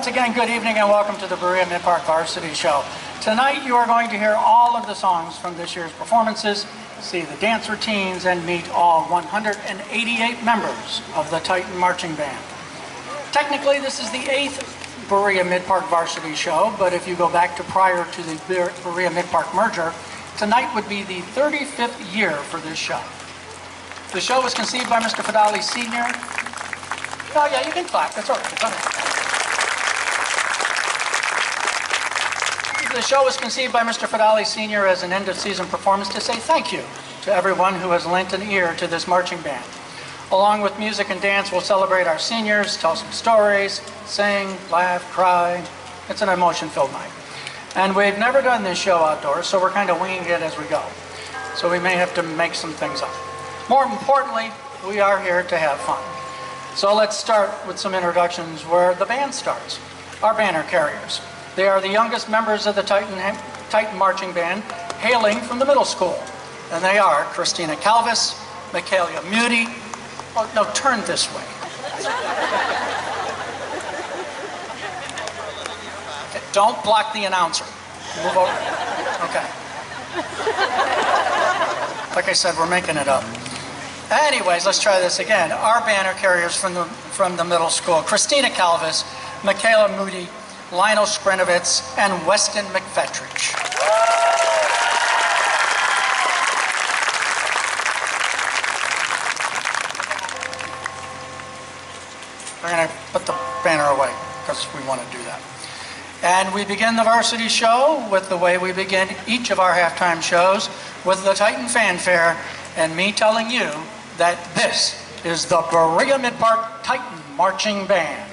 Once again, good evening and welcome to the Berea-Midpark Varsity Show. Tonight you are going to hear all of the songs from this year's performances, see the dance routines, and meet all 188 members of the Titan Marching Band. Technically, this is the 8th Berea-Midpark Varsity Show, but if you go back to prior to the Berea-Midpark merger, tonight would be the 35th year for this show. The show was conceived by Mr. Fadali Sr. Oh yeah, you can clap, that's all right. It's all right. The show was conceived by Mr. Fadali Sr. as an end-of-season performance to say thank you to everyone who has lent an ear to this marching band. Along with music and dance, we'll celebrate our seniors, tell some stories, sing, laugh, cry. It's an emotion-filled night. And we've never done this show outdoors, so we're kind of winging it as we go. So we may have to make some things up. More importantly, we are here to have fun. So let's start with some introductions where the band starts. Our banner carriers. They are the youngest members of the Titan Marching Band, hailing from the middle school. And they are Christina Calvis, Michaela Moody. Oh, no, turn this way. Okay, don't block the announcer. Move over. Okay. Like I said, we're making it up. Anyways, let's try this again. Our banner carriers from the middle school: Christina Calvis, Michaela Moody, Lionel Skrenovitz, and Weston McFetrich. We're going to put the banner away because we want to do that. And we begin the Varsity Show with the way we begin each of our halftime shows, with the Titan fanfare and me telling you that this is the Berea-Midpark Titan Marching Band.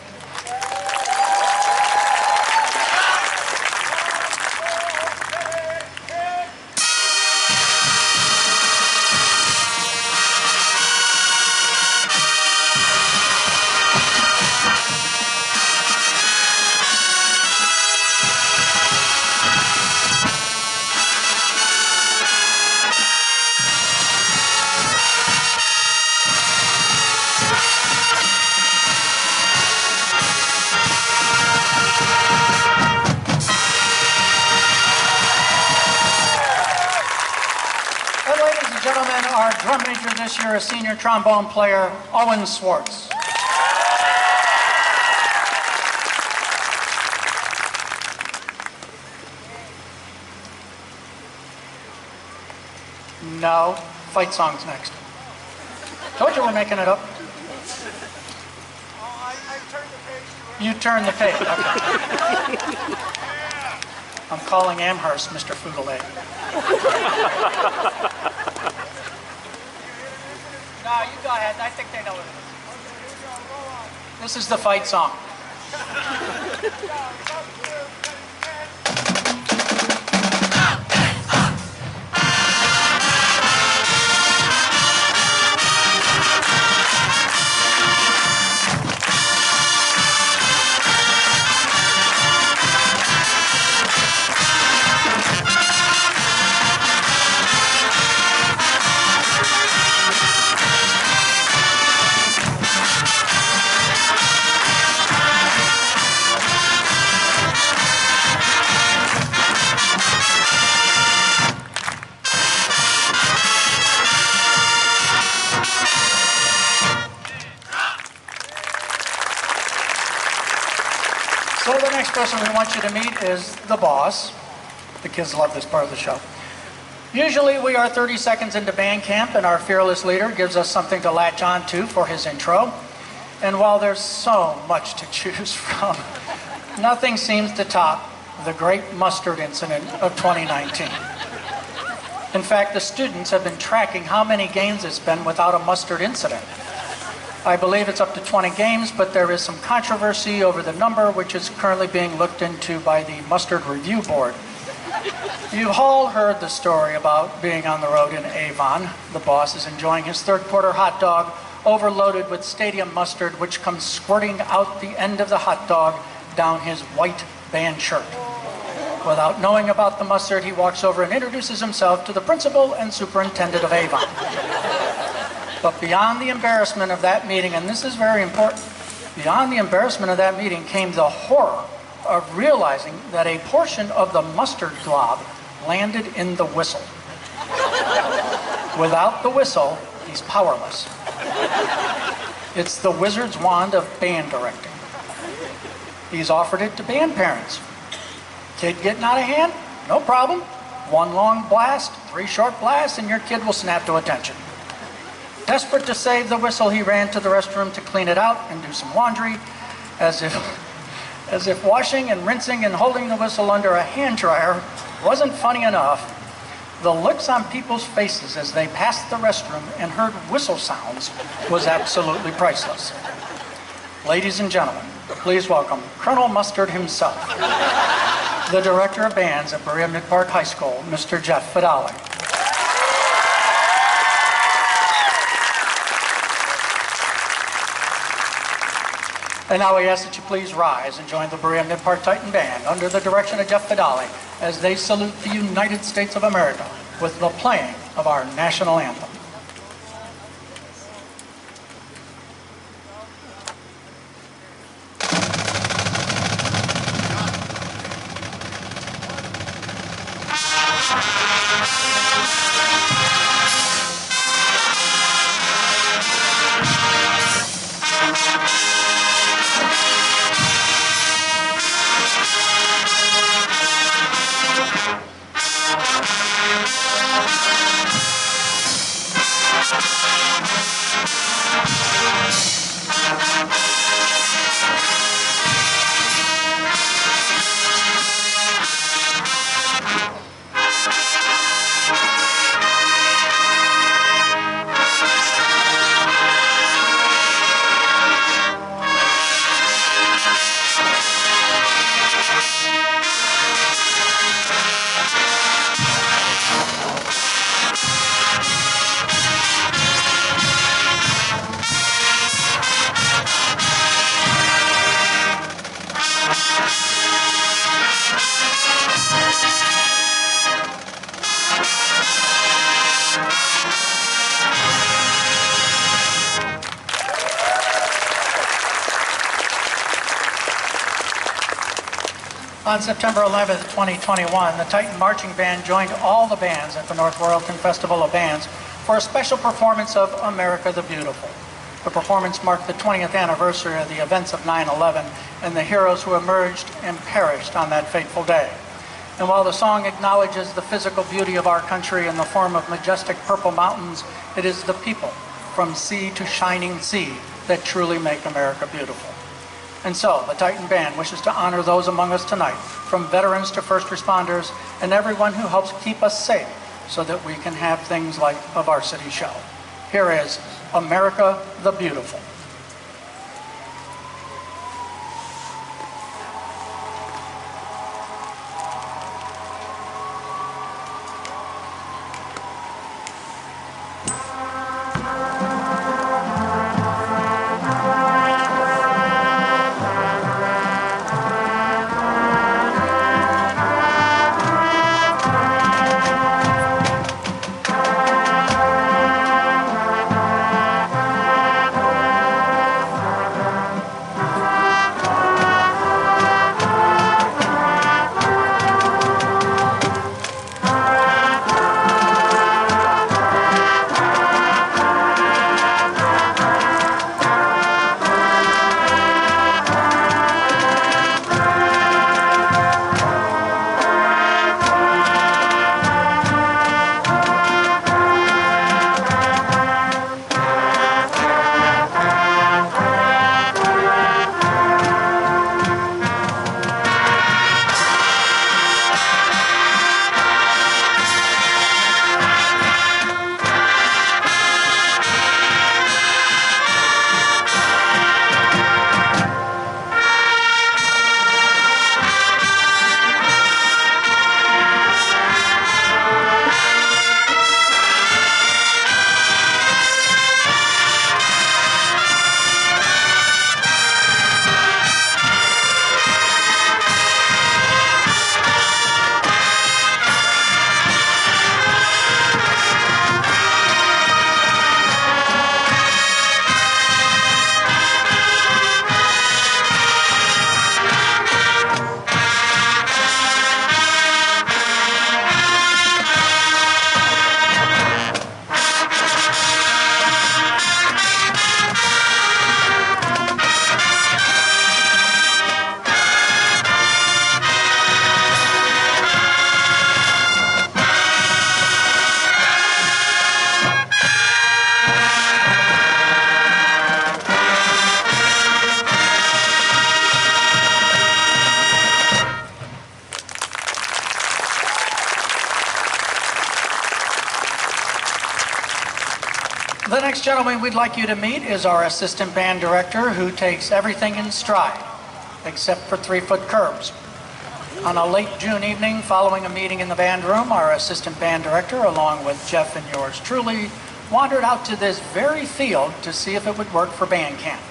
Our drum major this year is senior trombone player Owen Swartz. No, fight songs next. Told you we're making it up. You turn the page. Okay. I'm calling Amherst Mr. Foudelet. No, you go ahead. I think they know what it is. This is the fight song. So the next person we want you to meet is the boss. The kids love this part of the show. Usually we are 30 seconds into band camp and our fearless leader gives us something to latch on to for his intro. And while there's so much to choose from, nothing seems to top the great mustard incident of 2019. In fact, the students have been tracking how many games it's been without a mustard incident. I believe it's up to 20 games, but there is some controversy over the number, which is currently being looked into by the Mustard Review Board. You've all heard the story about being on the road in Avon. The boss is enjoying his third quarter hot dog, overloaded with stadium mustard, which comes squirting out the end of the hot dog down his white band shirt. Without knowing about the mustard, he walks over and introduces himself to the principal and superintendent of Avon. But beyond the embarrassment of that meeting, and this is very important, Beyond the embarrassment of that meeting came the horror of realizing that a portion of the mustard glob landed in the whistle. Without the whistle, he's powerless. It's the wizard's wand of band directing. He's offered it to band parents. Kid getting out of hand? No problem. One long blast, 3 short blasts, and your kid will snap to attention. Desperate to save the whistle, he ran to the restroom to clean it out and do some laundry, as if washing and rinsing and holding the whistle under a hand dryer wasn't funny enough. The looks on people's faces as they passed the restroom and heard whistle sounds was absolutely priceless. Ladies and gentlemen, please welcome Colonel Mustard himself, the Director of Bands at Berea-Midpark High School, Mr. Jeff Fidali. And now we ask that you please rise and join the Berea-Midpark Titan Band under the direction of Jeff Fidali as they salute the United States of America with the playing of our national anthem. On September 11th, 2021, the Titan Marching Band joined all the bands at the North Royalton Festival of Bands for a special performance of America the Beautiful. The performance marked the 20th anniversary of the events of 9/11 and the heroes who emerged and perished on that fateful day. And while the song acknowledges the physical beauty of our country in the form of majestic purple mountains, it is the people, from sea to shining sea, that truly make America beautiful. And so, the Titan Band wishes to honor those among us tonight, from veterans to first responders, and everyone who helps keep us safe so that we can have things like a Varsity Show. Here is America the Beautiful. The next gentleman we'd like you to meet is our assistant band director, who takes everything in stride, except for 3-foot curbs. On a late June evening, following a meeting in the band room, our assistant band director, along with Jeff and yours truly, wandered out to this very field to see if it would work for band camp.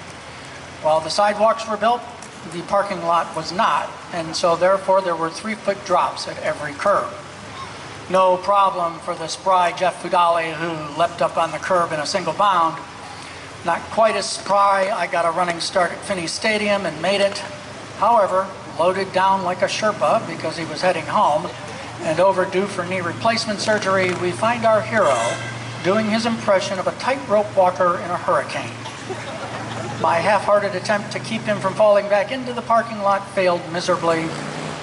While the sidewalks were built, the parking lot was not, and so therefore there were 3-foot drops at every curb. No problem for the spry Jeff Fudali, who leapt up on the curb in a single bound. Not quite as spry, I got a running start at Finney Stadium and made it. However, loaded down like a Sherpa because he was heading home, and overdue for knee replacement surgery, we find our hero doing his impression of a tightrope walker in a hurricane. My half-hearted attempt to keep him from falling back into the parking lot failed miserably.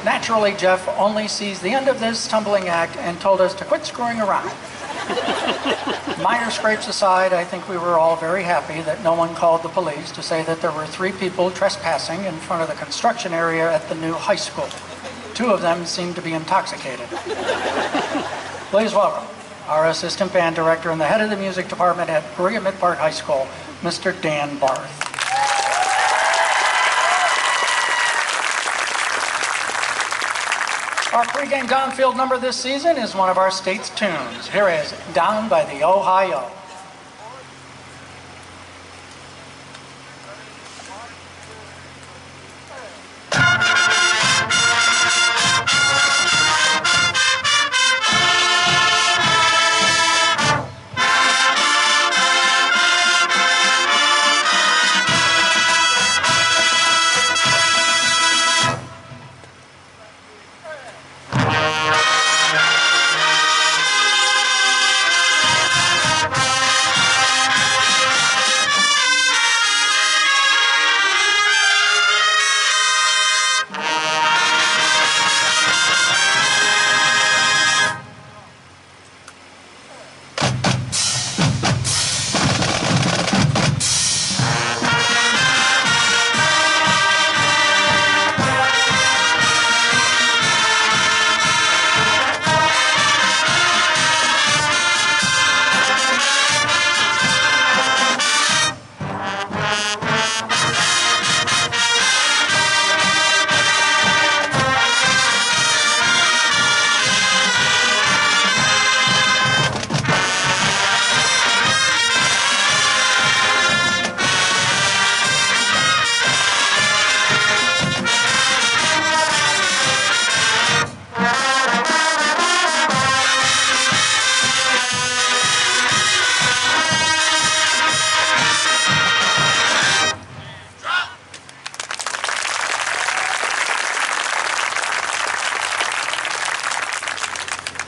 Naturally, Jeff only sees the end of this tumbling act and told us to quit screwing around. Minor scrapes aside, I think we were all very happy that no one called the police to say that there were 3 people trespassing in front of the construction area at the new high school. 2 of them seemed to be intoxicated. Please welcome our assistant band director and the head of the music department at Berea-Midpark High School, Mr. Dan Barth. Our pregame downfield number this season is one of our state's tunes. Here is Down by the Ohio.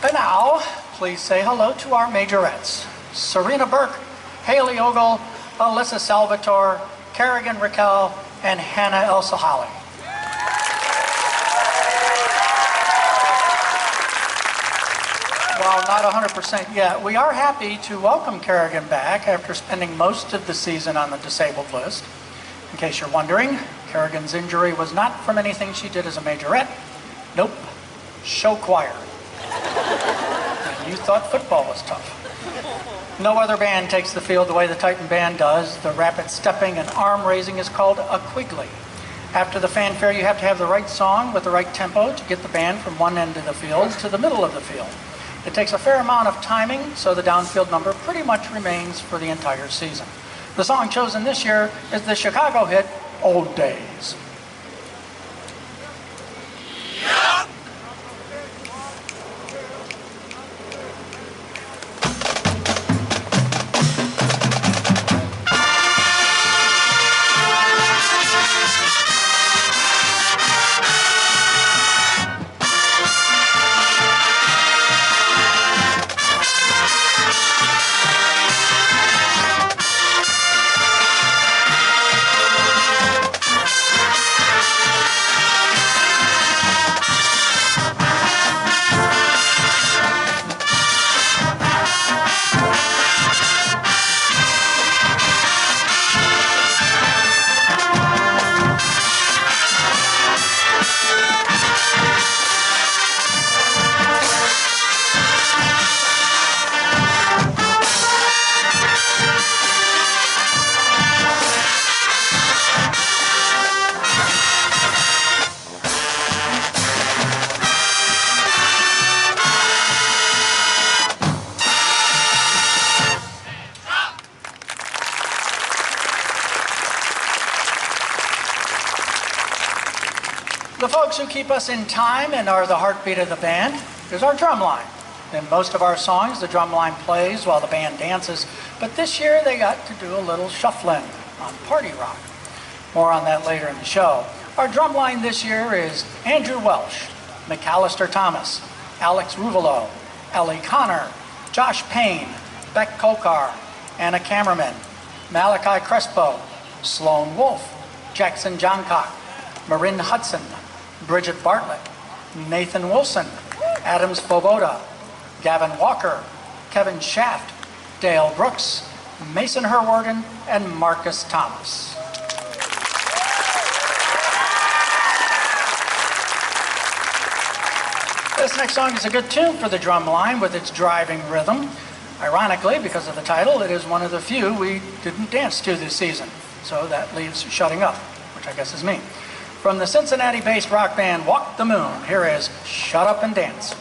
And now, please say hello to our majorettes. Serena Burke, Haley Ogle, Alyssa Salvatore, Kerrigan Raquel, and Hannah El Sahali. While not 100% yet, we are happy to welcome Kerrigan back after spending most of the season on the disabled list. In case you're wondering, Kerrigan's injury was not from anything she did as a majorette. Nope, show choir. And you thought football was tough. No other band takes the field the way the Titan Band does. The rapid stepping and arm raising is called a quiggly. After the fanfare, you have to have the right song with the right tempo to get the band from one end of the field to the middle of the field. It takes a fair amount of timing, so the downfield number pretty much remains for the entire season. The song chosen this year is the Chicago hit, Old Days. folks who keep us in time and are the heartbeat of the band is our drum line. In most of our songs, the drum line plays while the band dances, but this year they got to do a little shuffling on Party Rock. More on that later in the show. Our drum line this year is Andrew Welsh, McAllister Thomas, Alex Ruvalo, Ellie Connor, Josh Payne, Beck Kokar, Anna Cameraman, Malachi Crespo, Sloan Wolf, Jackson Johncock, Marin Hudson, Bridget Bartlett, Nathan Wilson, Adams Boboda, Gavin Walker, Kevin Shaft, Dale Brooks, Mason Herwarden, and Marcus Thomas. This next song is a good tune for the drum line with its driving rhythm. Ironically, because of the title, it is one of the few we didn't dance to this season. So that leaves Shutting Up, which I guess is me. From the Cincinnati-based rock band Walk the Moon, here is Shut Up and Dance.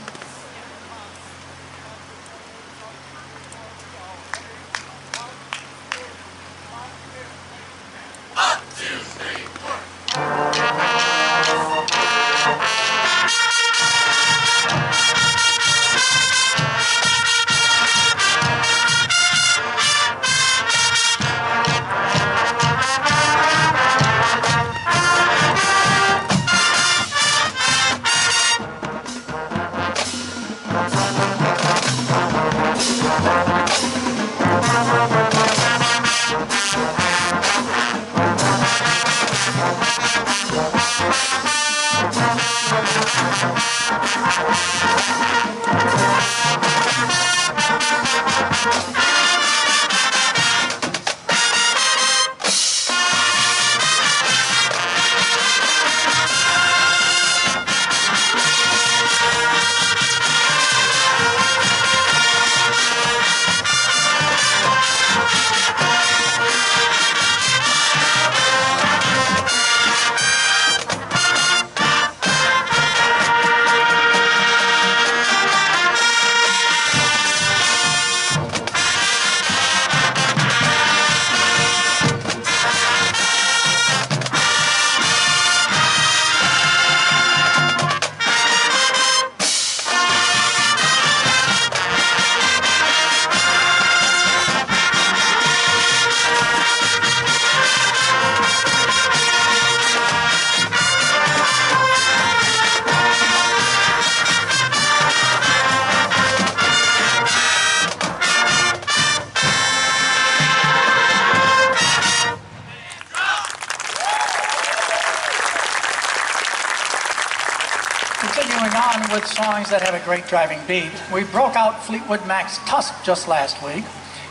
With songs that have a great driving beat, we broke out Fleetwood Mac's Tusk just last week.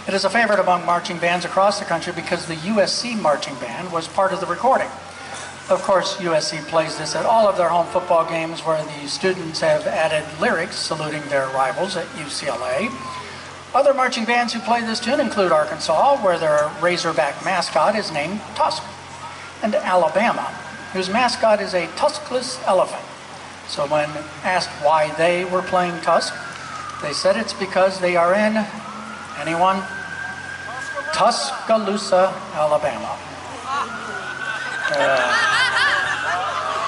It is a favorite among marching bands across the country because the USC marching band was part of the recording. Of course, USC plays this at all of their home football games where the students have added lyrics saluting their rivals at UCLA. Other marching bands who play this tune include Arkansas, where their Razorback mascot is named Tusk, and Alabama, whose mascot is a tuskless elephant. So when asked why they were playing Tusk, they said it's because they are in, anyone? Tuscaloosa, Alabama.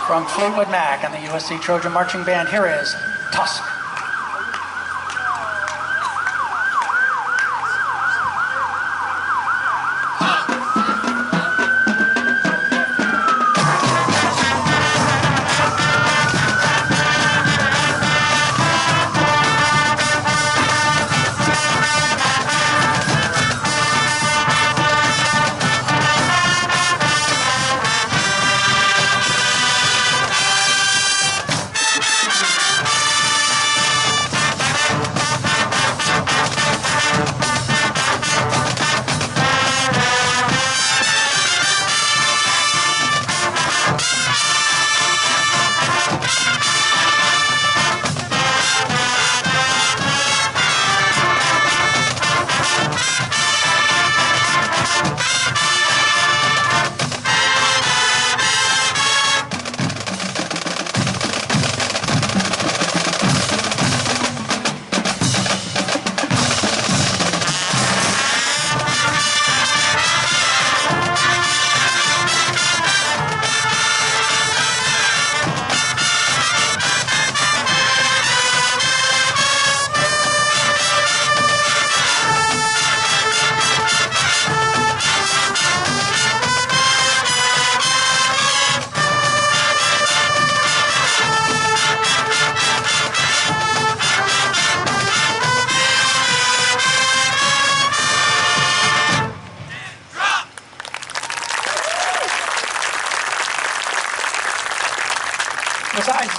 From Fleetwood Mac and the USC Trojan Marching Band, here is Tusk.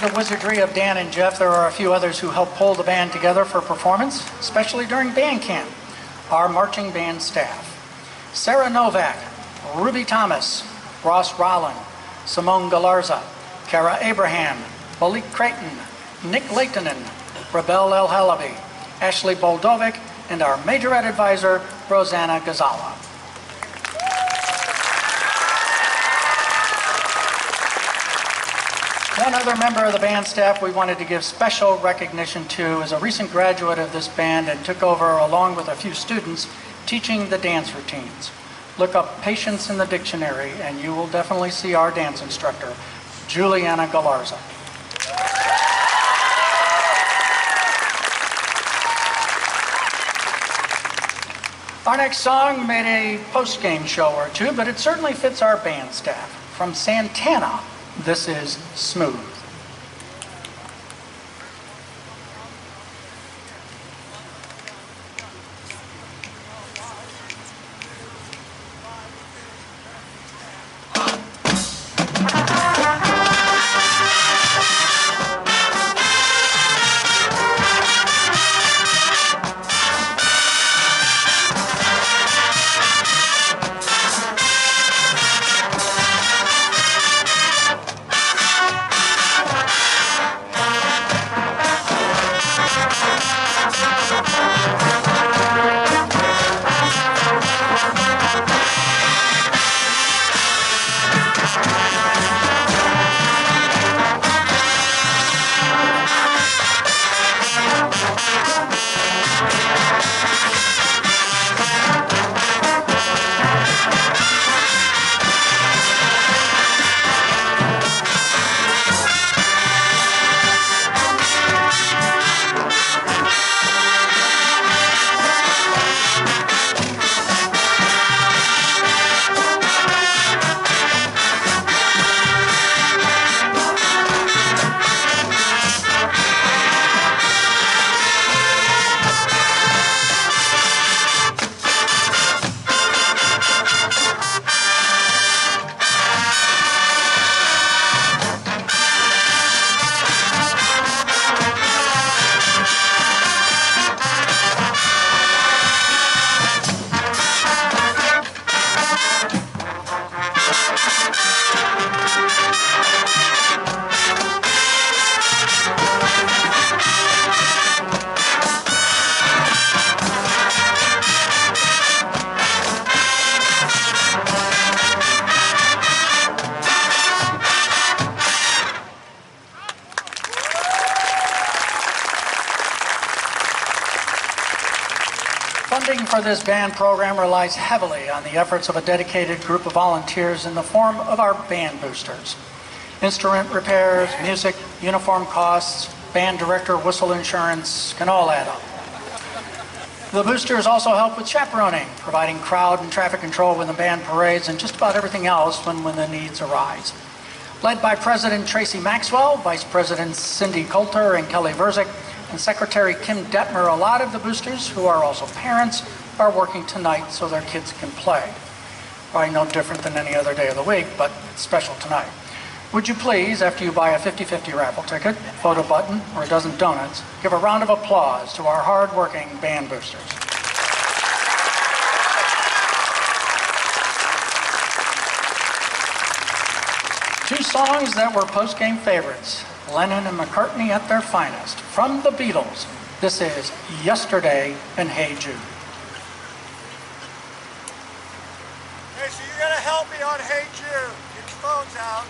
the wizardry of Dan and Jeff, there are a few others who help pull the band together for performance, especially during band camp. Our marching band staff: Sarah Novak, Ruby Thomas, Ross Rolland, Simone Galarza, Kara Abraham, Malik Creighton, Nick Leitonen, Rebel El Halabi, Ashley Boldovic, and our majorette advisor, Rosanna Gazala. One other member of the band staff we wanted to give special recognition to is a recent graduate of this band and took over, along with a few students, teaching the dance routines. Look up patience in the dictionary and you will definitely see our dance instructor, Juliana Galarza. Our next song made a post-game show or two, but it certainly fits our band staff. From Santana, this is Smooth. Funding for this band program relies heavily on the efforts of a dedicated group of volunteers in the form of our band boosters. Instrument repairs, music, uniform costs, band director whistle insurance can all add up. The boosters also help with chaperoning, providing crowd and traffic control when the band parades, and just about everything else when the needs arise. Led by President Tracy Maxwell, Vice Presidents Cindy Coulter and Kelly Verzik, and Secretary Kim Detmer, a lot of the boosters, who are also parents, are working tonight so their kids can play. Probably no different than any other day of the week, but it's special tonight. Would you please, after you buy a 50-50 raffle ticket, photo button, or a dozen donuts, give a round of applause to our hard-working band boosters. Two songs that were post-game favorites, Lennon and McCartney at their finest. From the Beatles, this is Yesterday and Hey Jude. Hey, so you're gonna help me on Hey Jude. Get your phones out.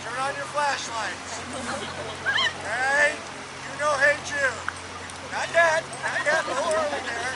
Turn on your flashlights. Hey, you know Hey Jude. Not yet, a little early there.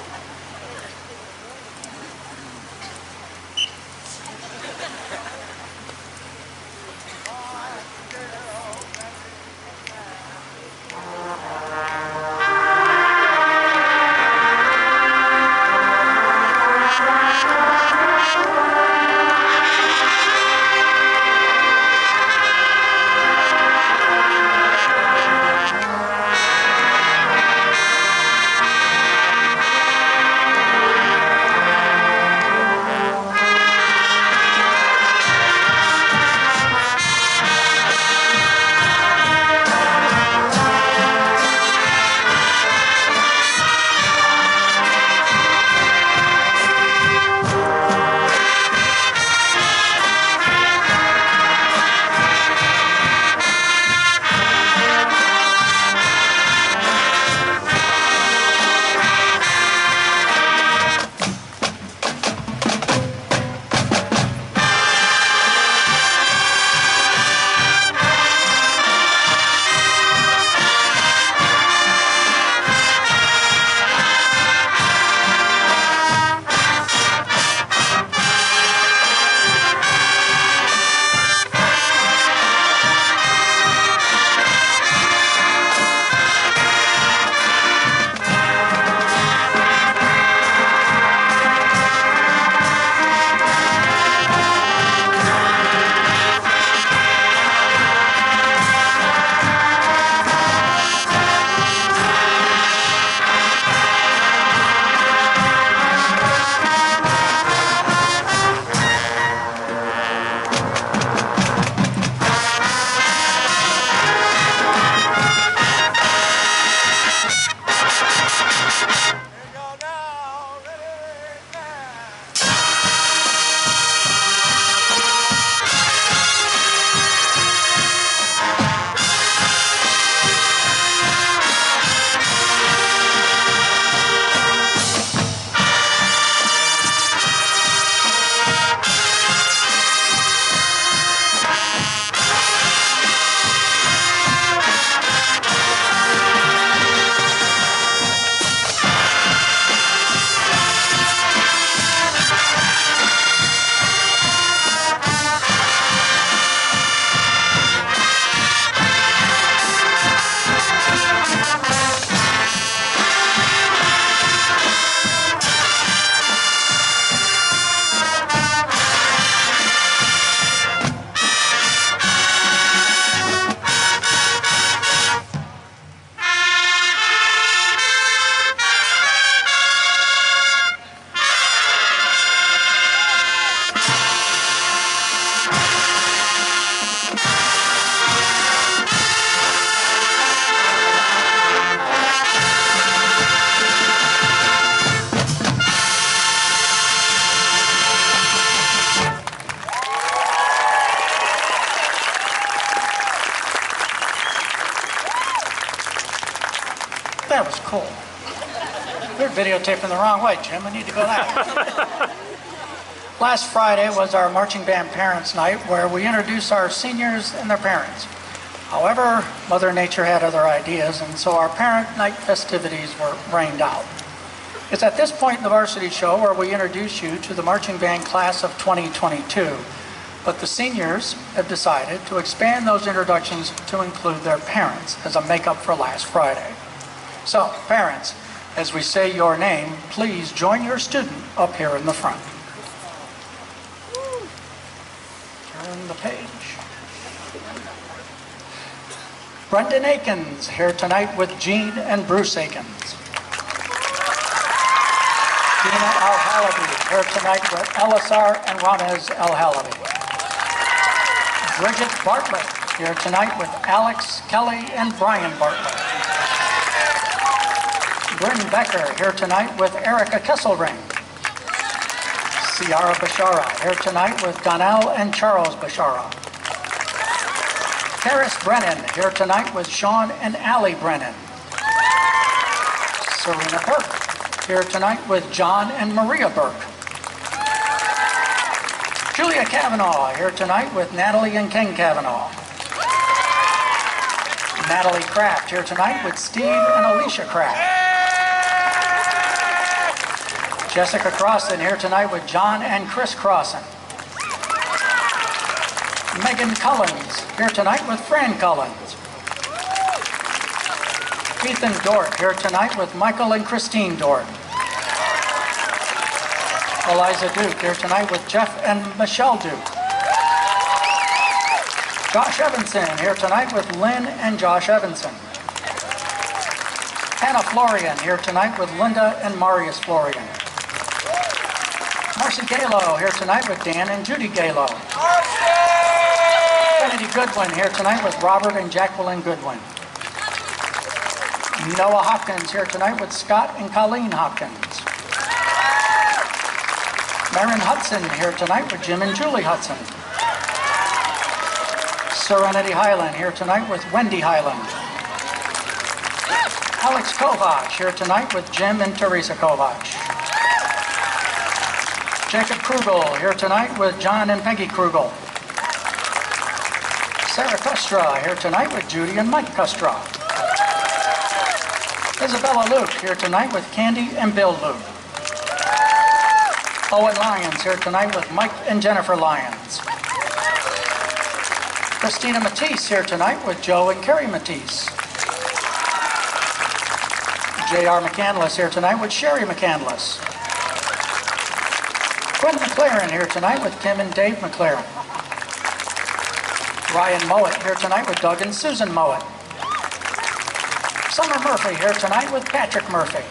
That was cool. We're videotaping the wrong way, Jim. I need to go that way. Last Friday was our marching band parents' night, where we introduced our seniors and their parents. However, Mother Nature had other ideas, and so our parent night festivities were rained out. It's at this point in the Varsity Show where we introduce you to the marching band class of 2022. But the seniors have decided to expand those introductions to include their parents as a makeup for last Friday. So, parents, as we say your name, please join your student up here in the front. Turn the page. Brendan Akins here tonight with Jean and Bruce Akins. Dina El-Halabi here tonight with Elisar and Ramez El-Halabi. Bridget Bartlett here tonight with Alex, Kelly, and Brian Bartlett. Bryn Becker here tonight with Erica Kesselring. Ciara Bashara here tonight with Donnell and Charles Bashara. Karis Brennan here tonight with Sean and Allie Brennan. Serena Burke here tonight with John and Maria Burke. Julia Kavanaugh here tonight with Natalie and Ken Kavanaugh. Natalie Kraft here tonight with Steve and Alicia Kraft. Jessica Crossan here tonight with John and Chris Crossan. Megan Cullens here tonight with Fran Cullens. Ethan Dort here tonight with Michael and Christine Dort. Eliza Duke here tonight with Jeff and Michelle Duke. Josh Evanson here tonight with Lynn and Josh Evanson. Hannah Florian here tonight with Linda and Marius Florian. Marcy Galo here tonight with Dan and Judy Galo. Kennedy Goodwin here tonight with Robert and Jacqueline Goodwin. Noah Hopkins here tonight with Scott and Colleen Hopkins. Marin Hudson here tonight with Jim and Julie Hudson. Serenity Highland here tonight with Wendy Highland. Alex Kovac here tonight with Jim and Teresa Kovac. Jacob Krugel here tonight with John and Peggy Krugel. Sarah Custra here tonight with Judy and Mike Custra. Isabella Luke here tonight with Candy and Bill Luke. Owen Lyons here tonight with Mike and Jennifer Lyons. Christina Matisse here tonight with Joe and Carrie Matisse. J.R. McCandless here tonight with Sherry McCandless. Gwen McLaren here tonight with Kim and Dave McLaren. Ryan Mowat here tonight with Doug and Susan Mowat. Summer Murphy here tonight with Patrick Murphy.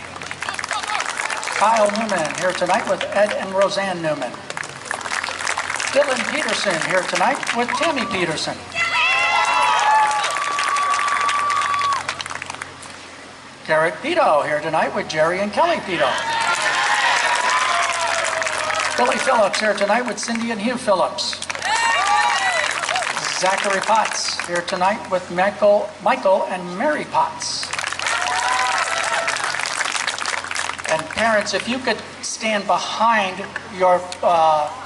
Kyle Newman here tonight with Ed and Roseanne Newman. Dylan Peterson here tonight with Tammy Peterson. Garrett Pito here tonight with Jerry and Kelly Pito. Billy Phillips here tonight with Cindy and Hugh Phillips. Zachary Potts here tonight with Michael and Mary Potts. And parents, if you could stand behind your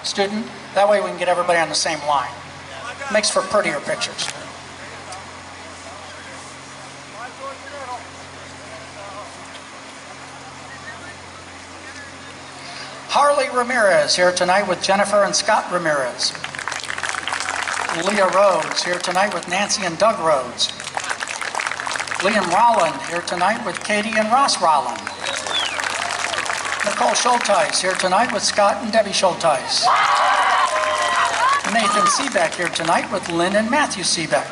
student, that way we can get everybody on the same line. Makes for prettier pictures. Harley Ramirez here tonight with Jennifer and Scott Ramirez. Leah Rhodes here tonight with Nancy and Doug Rhodes. Liam Rowland here tonight with Katie and Ross Rowland. Nicole Schulteis here tonight with Scott and Debbie Schulteis. Nathan Seebeck here tonight with Lynn and Matthew Seebeck.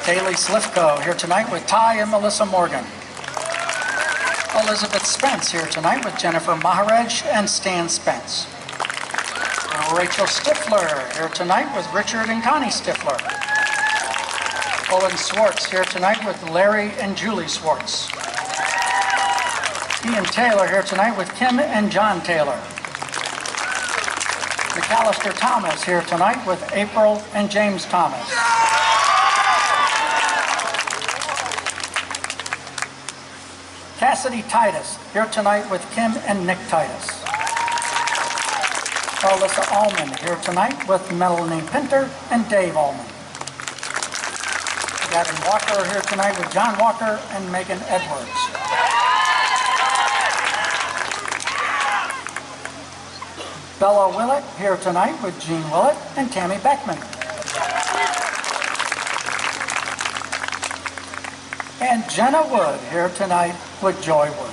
Kaylee Slifko here tonight with Ty and Melissa Morgan. Elizabeth Spence here tonight with Jennifer Maharaj and Stan Spence. Rachel Stifler here tonight with Richard and Connie Stifler. Owen Swartz here tonight with Larry and Julie Swartz. Ian Taylor here tonight with Kim and John Taylor. McAllister Thomas here tonight with April and James Thomas. Cassidy Titus, here tonight with Kim and Nick Titus. Alyssa Allman, here tonight with Melanie Pinter and Dave Allman. Gavin Walker, here tonight with John Walker and Megan Edwards. Bella Willett, here tonight with Jean Willett and Tammy Beckman. And Jenna Wood, here tonight with Joy Wood.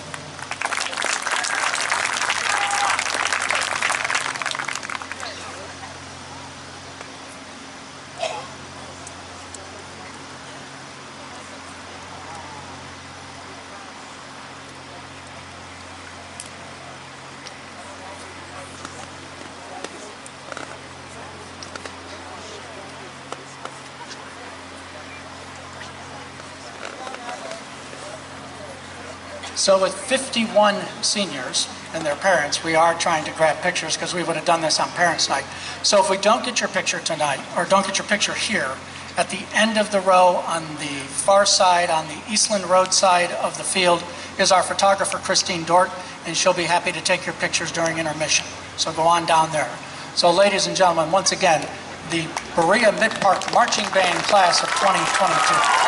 So with 51 seniors and their parents, we are trying to grab pictures because we would have done this on Parents' Night. So if we don't get your picture tonight, or don't get your picture here, at the end of the row on the far side, on the Eastland Road side of the field, is our photographer, Christine Dort, and she'll be happy to take your pictures during intermission. So go on down there. So ladies and gentlemen, once again, the Berea-Midpark Marching Band Class of 2022.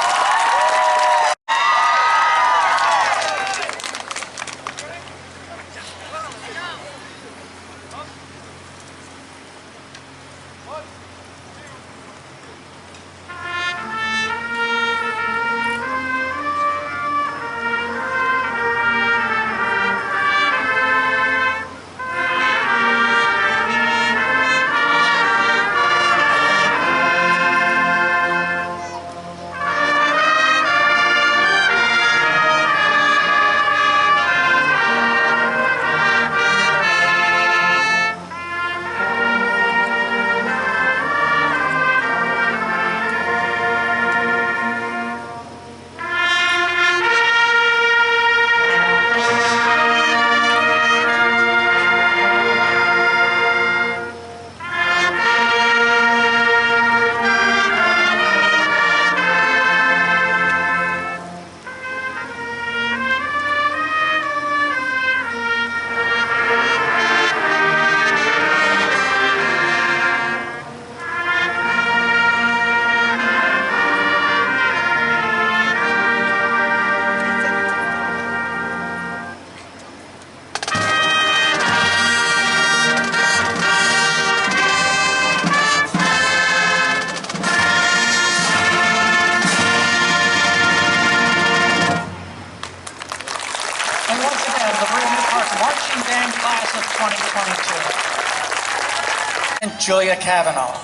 Julia Kavanaugh.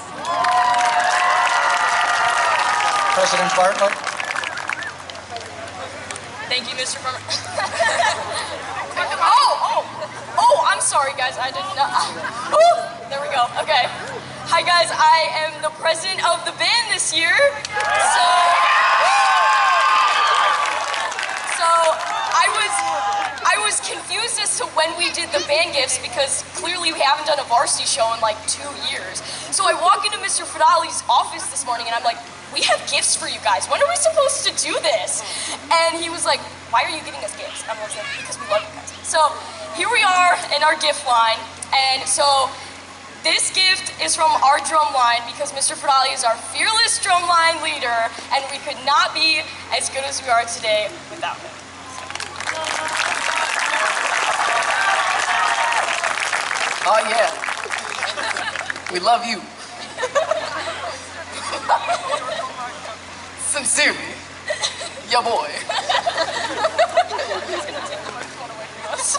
President Bartlett. Thank you, Mr. Farmer. I'm sorry, guys. I didn't know. There we go. Okay. Hi, guys. I am the president of the band this year. So I was confused as to when we did the band gifts because clearly we haven't done a Varsity Show in like 2 years. So I walk into Mr. Fadali's office this morning and I'm like, we have gifts for you guys. When are we supposed to do this? And he was like, why are you getting us gifts? I was like, because we love you guys. So here we are in our gift line. And so this gift is from our drum line because Mr. Fadali is our fearless drum line leader and we could not be as good as we are today without him. Oh yeah, we love you. Sincerely, your boy. He's gonna take the microphone away from us.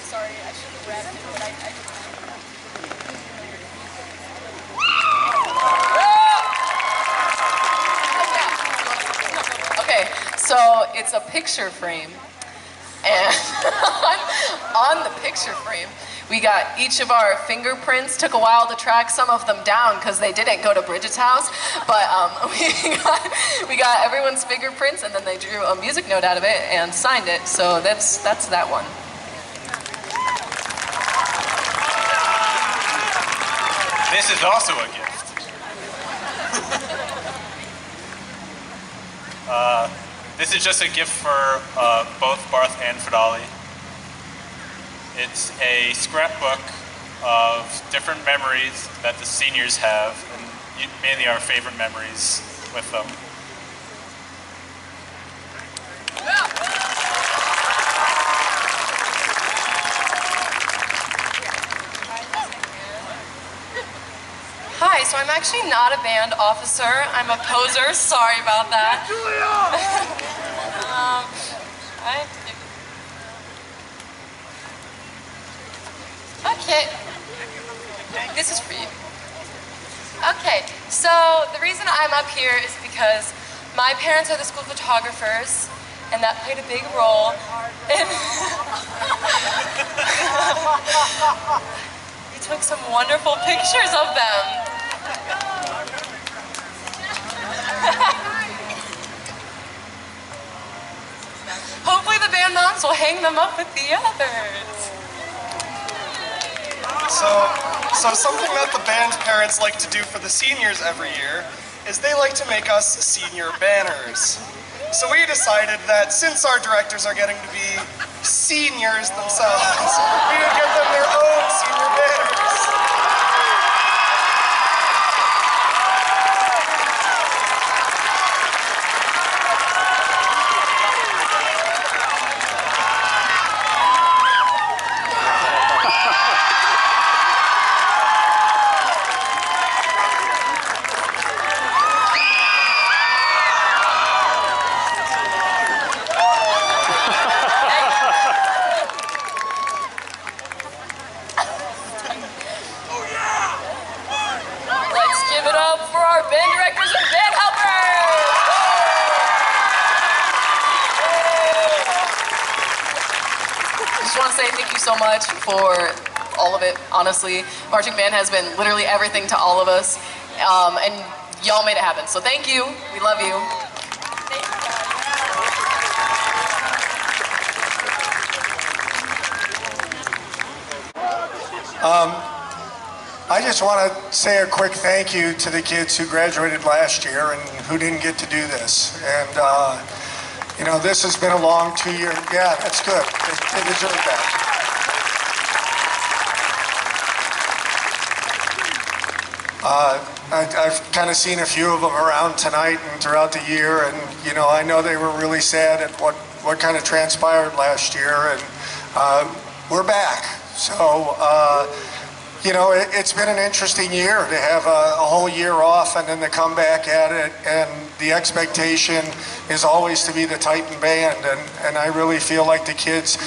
Sorry, I should have wrapped it, but I Okay, so it's a picture frame, and on the picture frame, we got each of our fingerprints. Took a while to track some of them down because they didn't go to Bridget's house, but we got everyone's fingerprints, and then they drew a music note out of it and signed it. So that's that one. This is also a gift. This is just a gift for both Barth and Fidali. It's a scrapbook of different memories that the seniors have, and mainly our favorite memories with them. Hi, so I'm actually not a band officer. I'm a poser. Sorry about that. Okay. This is for you. Okay, so the reason I'm up here is because my parents are the school photographers, and that played a big role in... We took some wonderful pictures of them. Hopefully the band moms will hang them up with the others. So something that the band parents like to do for the seniors every year is they like to make us senior banners. So we decided that since our directors are getting to be seniors themselves, we would give them their own senior banners. So much for all of it, honestly. Marching band has been literally everything to all of us, and y'all made it happen. So thank you. We love you. I just want to say a quick thank you to the kids who graduated last year and who didn't get to do this. And you know, this has been a long 2 year. Yeah, that's good. They deserve that. I've kind of seen a few of them around tonight and throughout the year, and you know, I know they were really sad at what kind of transpired last year, and we're back. So you know, it's been an interesting year to have a whole year off and then to come back at it, and the expectation is always to be the Titan band, and I really feel like the kids,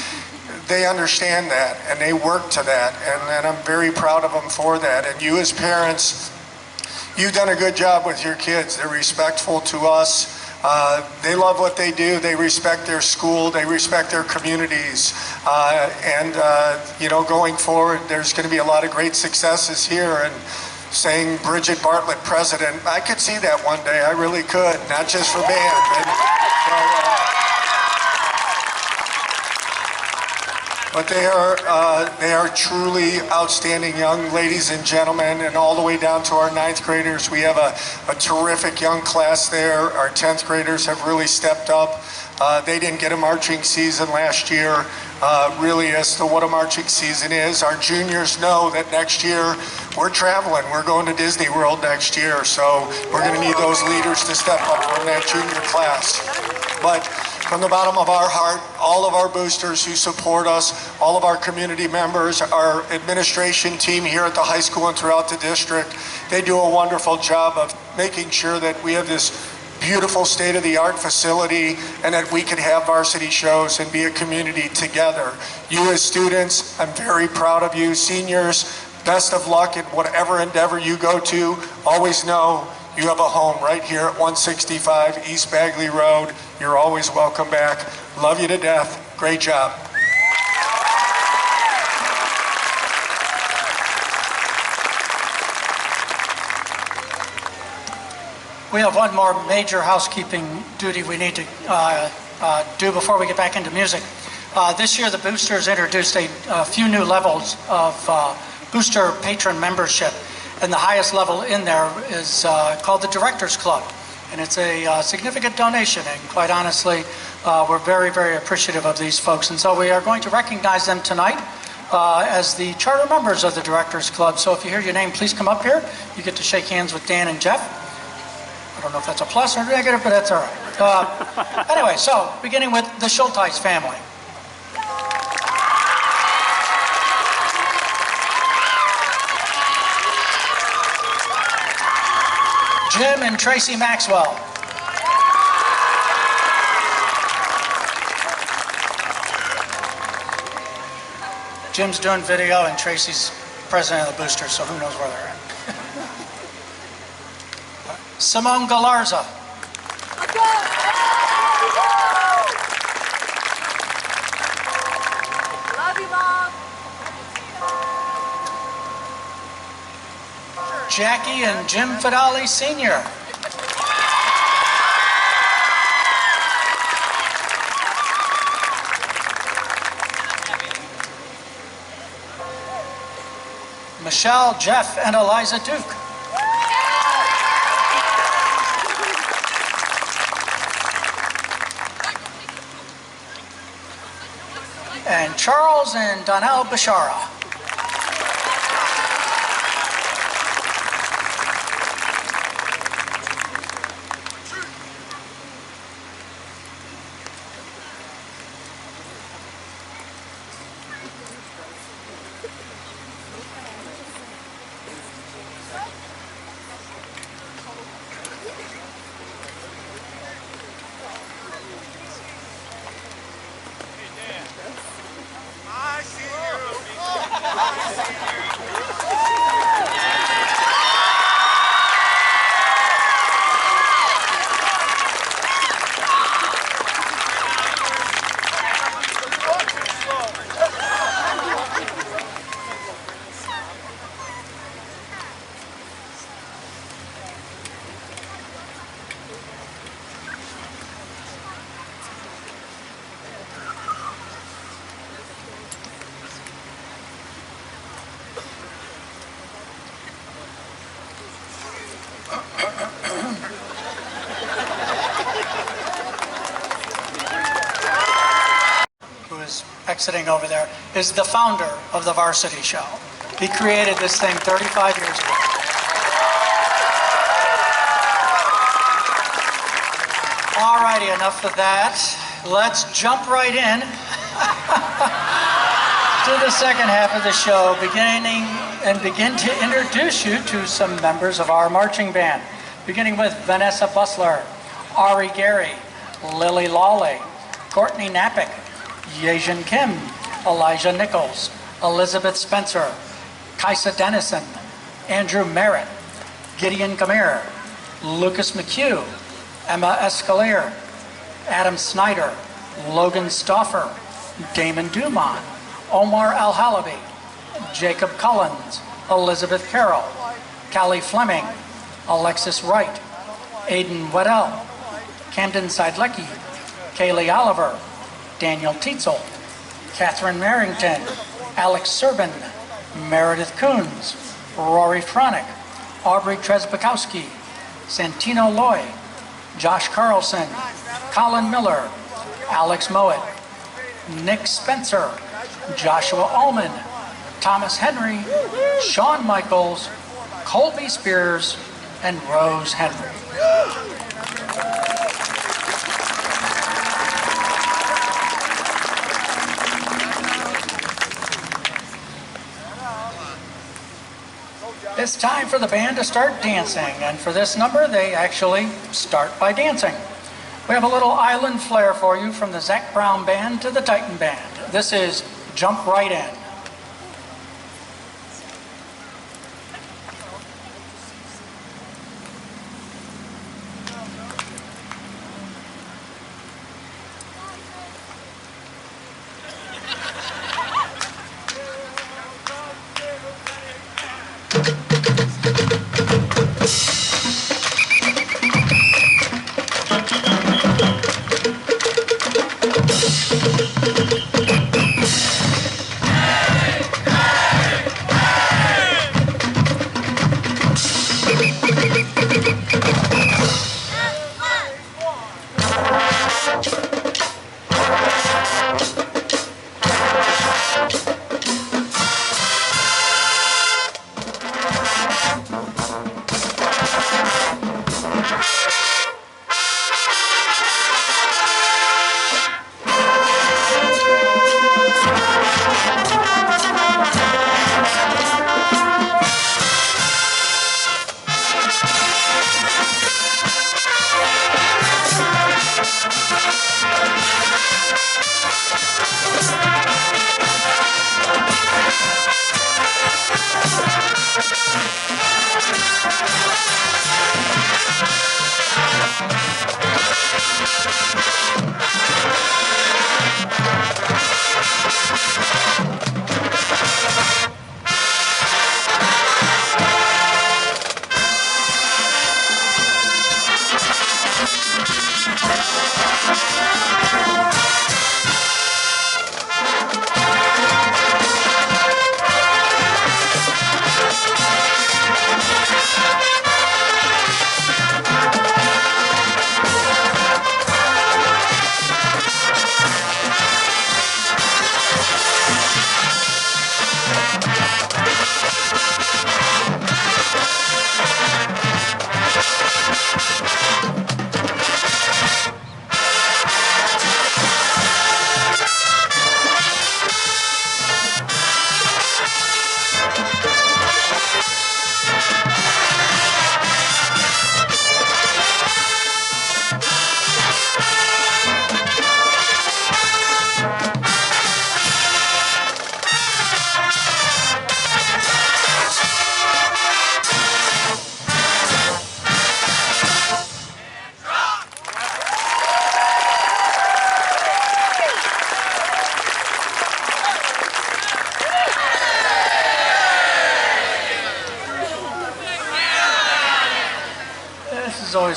they understand that and they work to that, and I'm very proud of them for that. And you as parents, you've done a good job with your kids. They're respectful to us. They love what they do. They respect their school. They respect their communities. And you know, going forward, there's going to be a lot of great successes here. And saying Bridget Bartlett president, I could see that one day. I really could, not just for band. But they are truly outstanding young ladies and gentlemen, and all the way down to our 9th graders. We have a terrific young class there. Our 10th graders have really stepped up. They didn't get a marching season last year, really, as to what a marching season is. Our juniors know that next year we're traveling. We're going to Disney World next year, so we're going to need those leaders to step up from that junior class. But from the bottom of our heart, all of our boosters who support us, all of our community members, our administration team here at the high school and throughout the district, they do a wonderful job of making sure that we have this beautiful state-of-the-art facility and that we can have varsity shows and be a community together. You as students, I'm very proud of you. Seniors, best of luck in whatever endeavor you go to. Always know you have a home right here at 165 East Bagley Road. You're always welcome back. Love you to death. Great job. We have one more major housekeeping duty we need to do before we get back into music. This year the boosters introduced a few new levels of booster patron membership, and the highest level in there is called the Directors Club. And it's a significant donation, and quite honestly, we're very, very appreciative of these folks. And so we are going to recognize them tonight as the charter members of the Directors Club. So if you hear your name, please come up here. You get to shake hands with Dan and Jeff. I don't know if that's a plus or a negative, but that's all right. Anyway, so beginning with the Schulteis family. Jim and Tracy Maxwell. Jim's doing video and Tracy's president of the boosters, so who knows where they're at. Simone Galarza. Love you, Mom. Jackie and Jim Fidali Sr. Michelle, Jeff, and Eliza Duke. And Charles and Donnell Bashara. I see you. Who is exiting over there, is the founder of the Varsity Show. He created this thing 35 years ago. All righty, enough of that. Let's jump right in to the second half of the show, begin to introduce you to some members of our marching band, beginning with Vanessa Busler, Ari Gary, Lily Lawley, Courtney Napick, Yejin Kim, Elijah Nichols, Elizabeth Spencer, Kaisa Dennison, Andrew Merritt, Gideon Gamir, Lucas McHugh, Emma Escalier, Adam Snyder, Logan Stauffer, Damon Dumont, Omar Al-Halabi, Jacob Collins, Elizabeth Carroll, Callie Fleming, Alexis Wright, Aidan Weddell, Camden Seidlecki, Kaylee Oliver, Daniel Tietzel, Catherine Merrington, Alex Serban, Meredith Coons, Rory Fronick, Aubrey Tresbakowski, Santino Loy, Josh Carlson, Colin Miller, Alex Mowat, Nick Spencer, Joshua Ullman, Thomas Henry, Shawn Michaels, Colby Spears, and Rose Henry. It's time for the band to start dancing, and for this number, they actually start by dancing. We have a little island flair for you from the Zac Brown Band to the Titan Band. This is Jump Right In.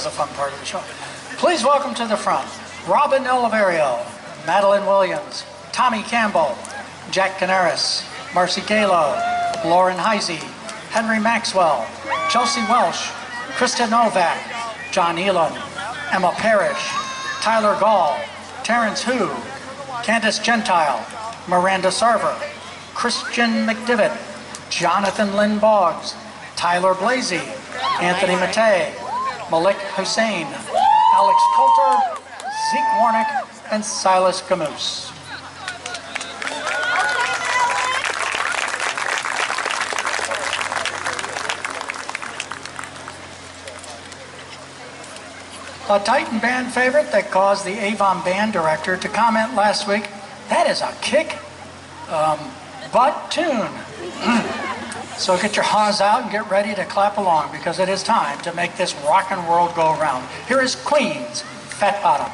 always the fun part of the show. Please welcome to the front, Robin Oliverio, Madeline Williams, Tommy Campbell, Jack Canaris, Marcy Galo, Lauren Heisey, Henry Maxwell, Josie Welsh, Krista Novak, John Elam, Emma Parrish, Tyler Gall, Terrence Hu, Candace Gentile, Miranda Sarver, Christian McDivitt, Jonathan Lynn Boggs, Tyler Blasey, Anthony Matei, Malik Hussein, Alex Coulter, Zeke Warnick, and Silas Camus. A Titan band favorite that caused the Avon band director to comment last week, "That is a kick butt tune." So get your haws out and get ready to clap along because it is time to make this rockin' world go round. Here is Queen's Fat Bottom.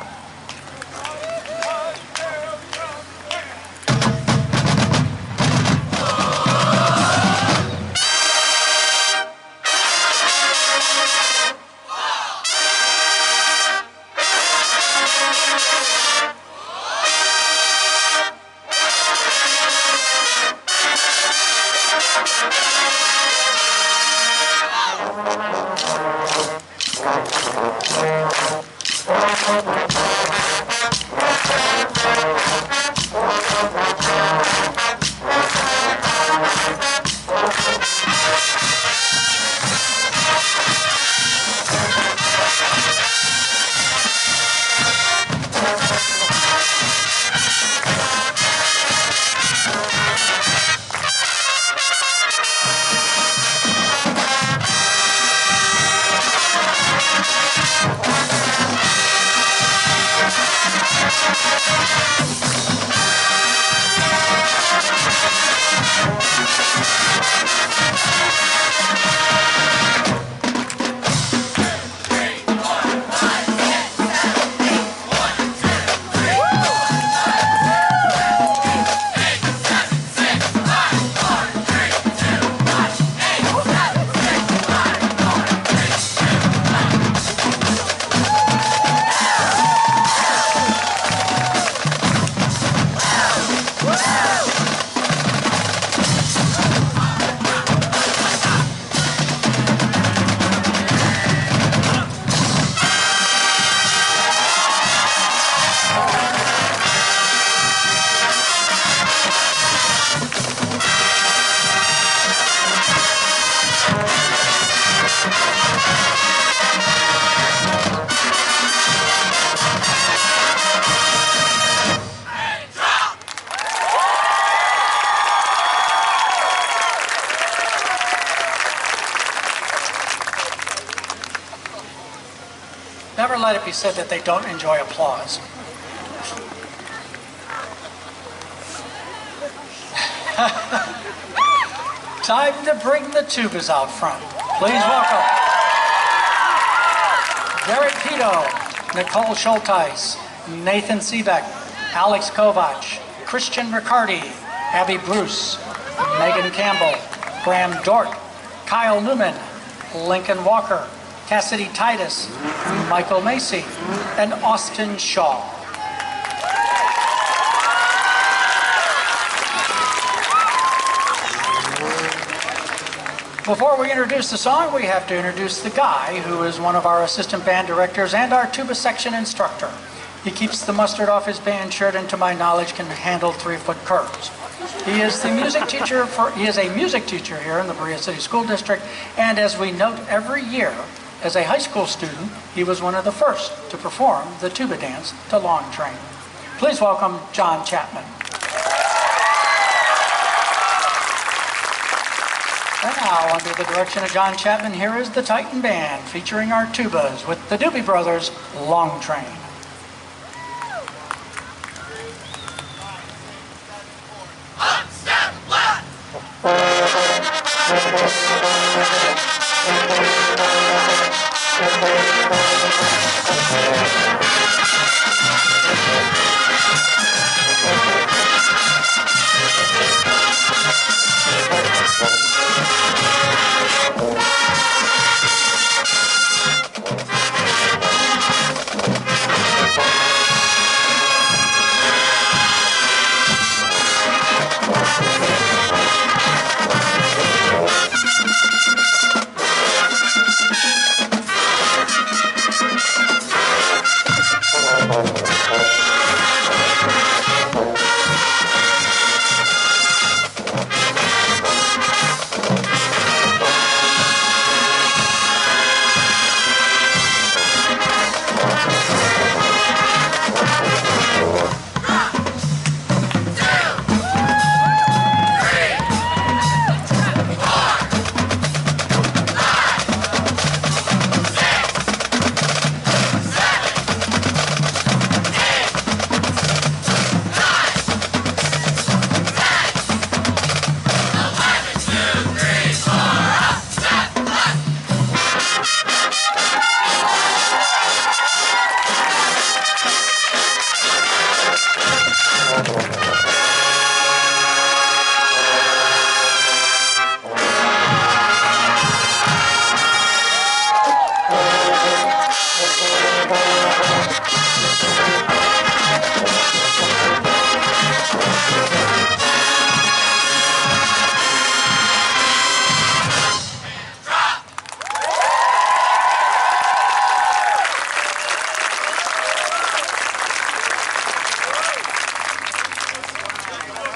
Never let it be said that they don't enjoy applause. Time to bring the tubas out front. Please welcome Derek Pito, Nicole Schulteis, Nathan Seebeck, Alex Kovach, Christian Riccardi, Abby Bruce, Megan Campbell, Graham Dort, Kyle Newman, Lincoln Walker, Cassidy Titus, Michael Macy, and Austin Shaw. Before we introduce the song, we have to introduce the guy who is one of our assistant band directors and our tuba section instructor. He keeps the mustard off his band shirt and, to my knowledge, can handle 3-foot curves. He is a music teacher here in the Berea City School District, and as we note every year, as a high school student, he was one of the first to perform the tuba dance to Long Train. Please welcome John Chapman. And now, under the direction of John Chapman, here is the Titan Band featuring our tubas with the Doobie Brothers' Long Train.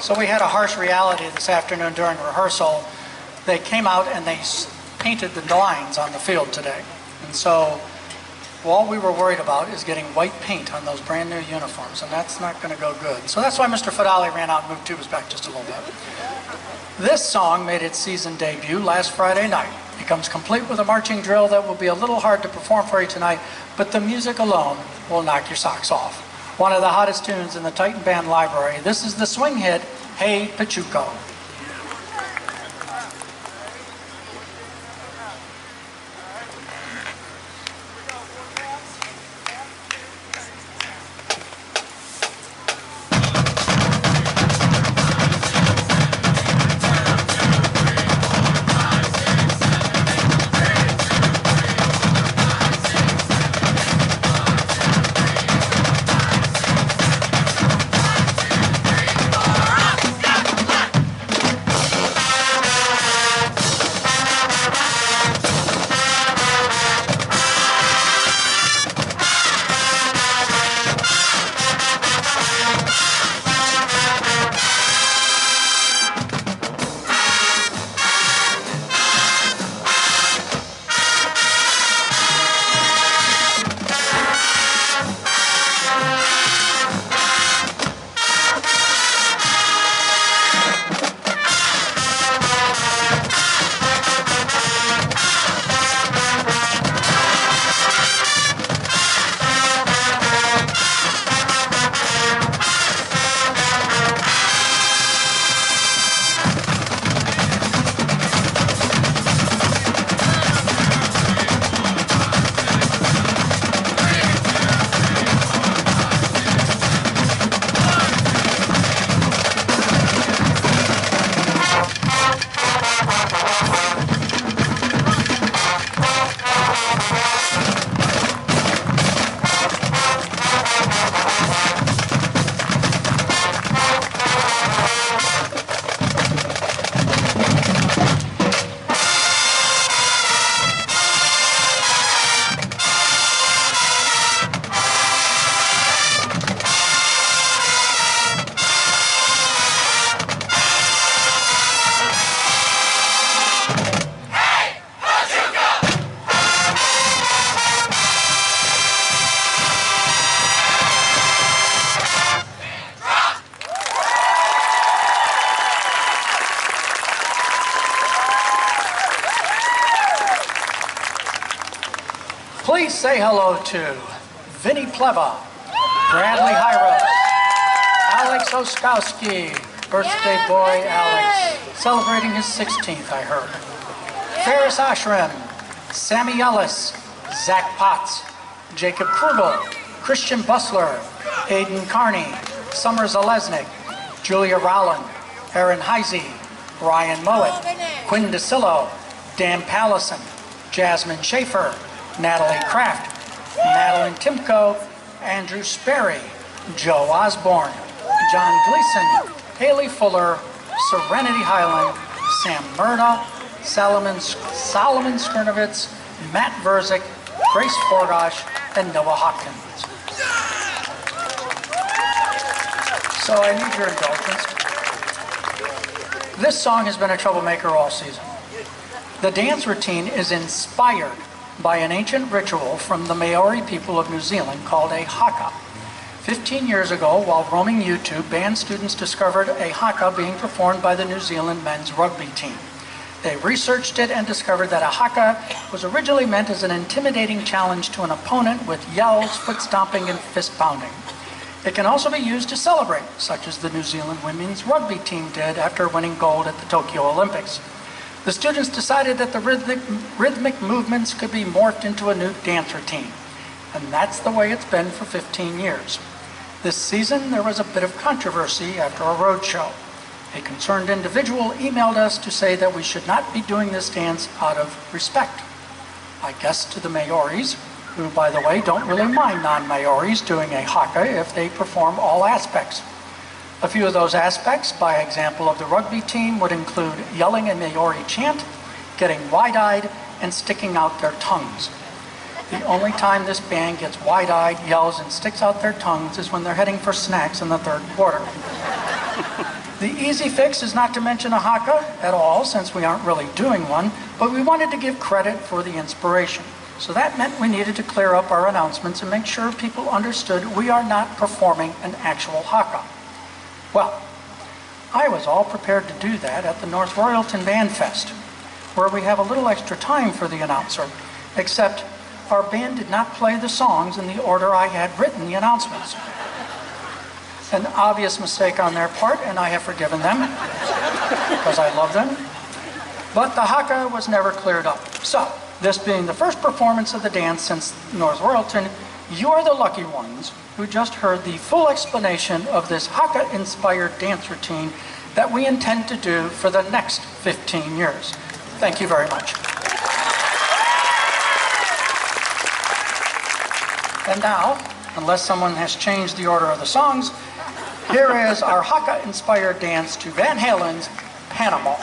So we had a harsh reality this afternoon during rehearsal. They came out and they painted the lines on the field today. And so all we were worried about is getting white paint on those brand new uniforms, and that's not going to go good. So that's why Mr. Fadali ran out and moved tubas back just a little bit. This song made its season debut last Friday night. It comes complete with a marching drill that will be a little hard to perform for you tonight, but the music alone will knock your socks off. One of the hottest tunes in the Titan Band library. This is the swing hit, Hey Pachuco. Please say hello to Vinny Pleva, Bradley Hyros, Alex Oskowski, birthday boy Alex, celebrating his 16th, I heard. Ferris Ashram, Sammy Ellis, Zach Potts, Jacob Krugel, Christian Busler, Hayden Carney, Summer Zalesnik, Julia Rowland, Aaron Heisey, Ryan Mowat, Quinn DeCillo, Dan Pallison, Jasmine Schaefer, Natalie Kraft, Madeline Timko, Andrew Sperry, Joe Osborne, John Gleason, Haley Fuller, Serenity Highland, Sam Murda, Solomon Skrnovitz, Matt Verzik, Grace Forgosh, and Noah Hopkins. So I need your indulgence. This song has been a troublemaker all season. The dance routine is inspired by an ancient ritual from the Maori people of New Zealand called a haka. 15 years ago, while roaming YouTube, band students discovered a haka being performed by the New Zealand men's rugby team. They researched it and discovered that a haka was originally meant as an intimidating challenge to an opponent with yells, foot stomping, and fist pounding. It can also be used to celebrate, such as the New Zealand women's rugby team did after winning gold at the Tokyo Olympics. The students decided that the rhythmic movements could be morphed into a new dance routine, and that's the way it's been for 15 years. This season, there was a bit of controversy after a road show. A concerned individual emailed us to say that we should not be doing this dance out of respect. I guess to the Maoris, who, by the way, don't really mind non-Maoris doing a haka if they perform all aspects. A few of those aspects, by example of the rugby team, would include yelling a Maori chant, getting wide-eyed, and sticking out their tongues. The only time this band gets wide-eyed, yells, and sticks out their tongues is when they're heading for snacks in the third quarter. The easy fix is not to mention a haka at all, since we aren't really doing one, but we wanted to give credit for the inspiration. So that meant we needed to clear up our announcements and make sure people understood we are not performing an actual haka. Well, I was all prepared to do that at the North Royalton Band Fest, where we have a little extra time for the announcer, except our band did not play the songs in the order I had written the announcements. An obvious mistake on their part, and I have forgiven them, because I love them. But the haka was never cleared up. So, this being the first performance of the dance since North Royalton, you are the lucky ones who just heard the full explanation of this haka-inspired dance routine that we intend to do for the next 15 years. Thank you very much. And now, unless someone has changed the order of the songs, here is our haka-inspired dance to Van Halen's Panama.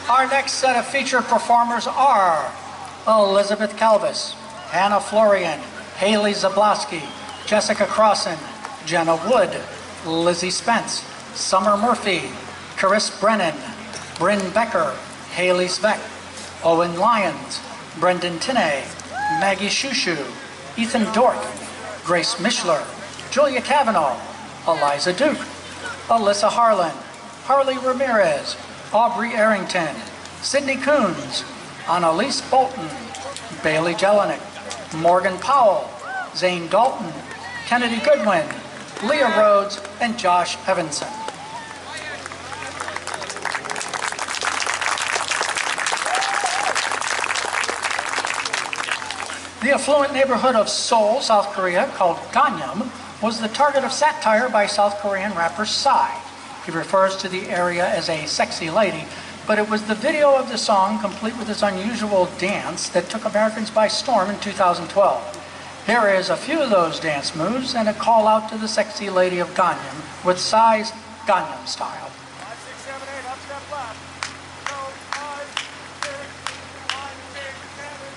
Our next set of featured performers are Elizabeth Calvis, Hannah Florian, Haley Zablosky, Jessica Crossan, Jenna Wood, Lizzie Spence, Summer Murphy, Karis Brennan, Bryn Becker, Haley Sveck, Owen Lyons, Brendan Tinney, Maggie Shushu, Ethan Dork, Grace Mishler, Julia Cavanaugh, Eliza Duke, Alyssa Harlan, Harley Ramirez, Aubrey Arrington, Sydney Coons, Annalise Bolton, Bailey Jelinek, Morgan Powell, Zane Dalton, Kennedy Goodwin, Leah Rhodes, and Josh Evanson. The affluent neighborhood of Seoul, South Korea, called Ganyam, was the target of satire by South Korean rapper Psy. He refers to the area as a sexy lady, but it was the video of the song, complete with this unusual dance, that took Americans by storm in 2012. Here is a few of those dance moves and a call out to the sexy lady of Gangnam with Psy's Gangnam Style. 5, 6, 7, 8, up, step left. Go, 5, 6, 1, 2, 7, 8.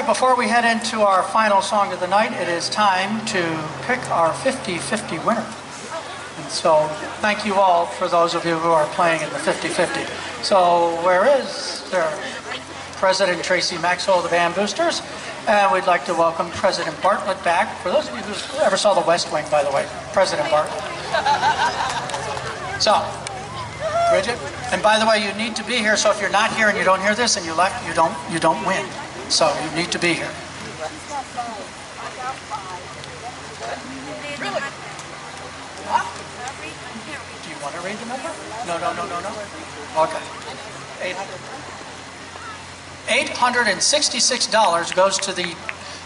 Before we head into our final song of the night, it is time to pick our 50-50 winner. And so thank you all for those of you who are playing in the 50-50. So where is there? President Tracy Maxwell of the Band Boosters. And we'd like to welcome President Bartlett back. For those of you who ever saw The West Wing, by the way, President Bartlett. So, Bridget, and by the way, you need to be here, so if you're not here and you don't hear this and you left, you don't win. So you need to be here. Really? Do you want to read the number? No. Okay. $866 goes to the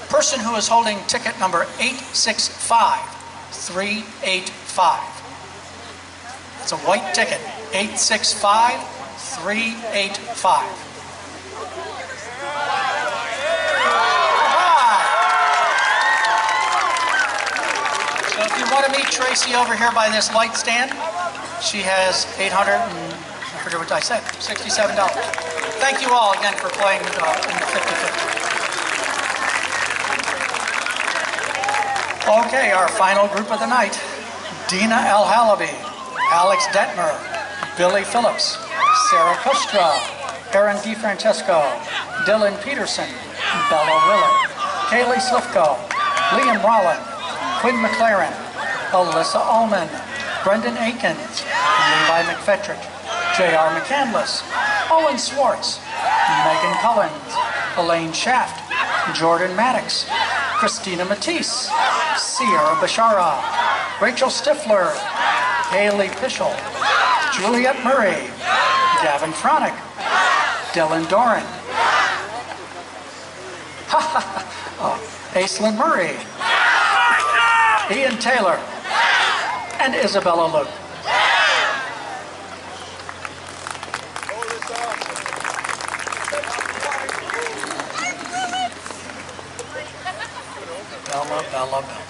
person who is holding ticket number 865385. It's a white ticket, 865385. So if you want to meet Tracy over here by this light stand, she has I forget what I said, $67. Thank you all again for playing in the 50-50. Okay, our final group of the night. Dina El Halaby, Alex Detmer, Billy Phillips, Sarah Kostra, Aaron DeFrancesco, Dylan Peterson, Bella Willett, Kaylee Slifko, Liam Rollin, Quinn McLaren, Alyssa Ullman, Brendan Akins, Levi McFetrick, J.R. McCandless, Owen Swartz, Megan Collins, Elaine Shaft, Jordan Maddox, Christina Matisse, Sierra Bashara, Rachel Stifler, Haley Pischel, Juliet Murray, Gavin Fronick, Dylan Doran, Aislinn Murray, Ian Taylor, and Isabella Luke. Bella, Bella, Bella.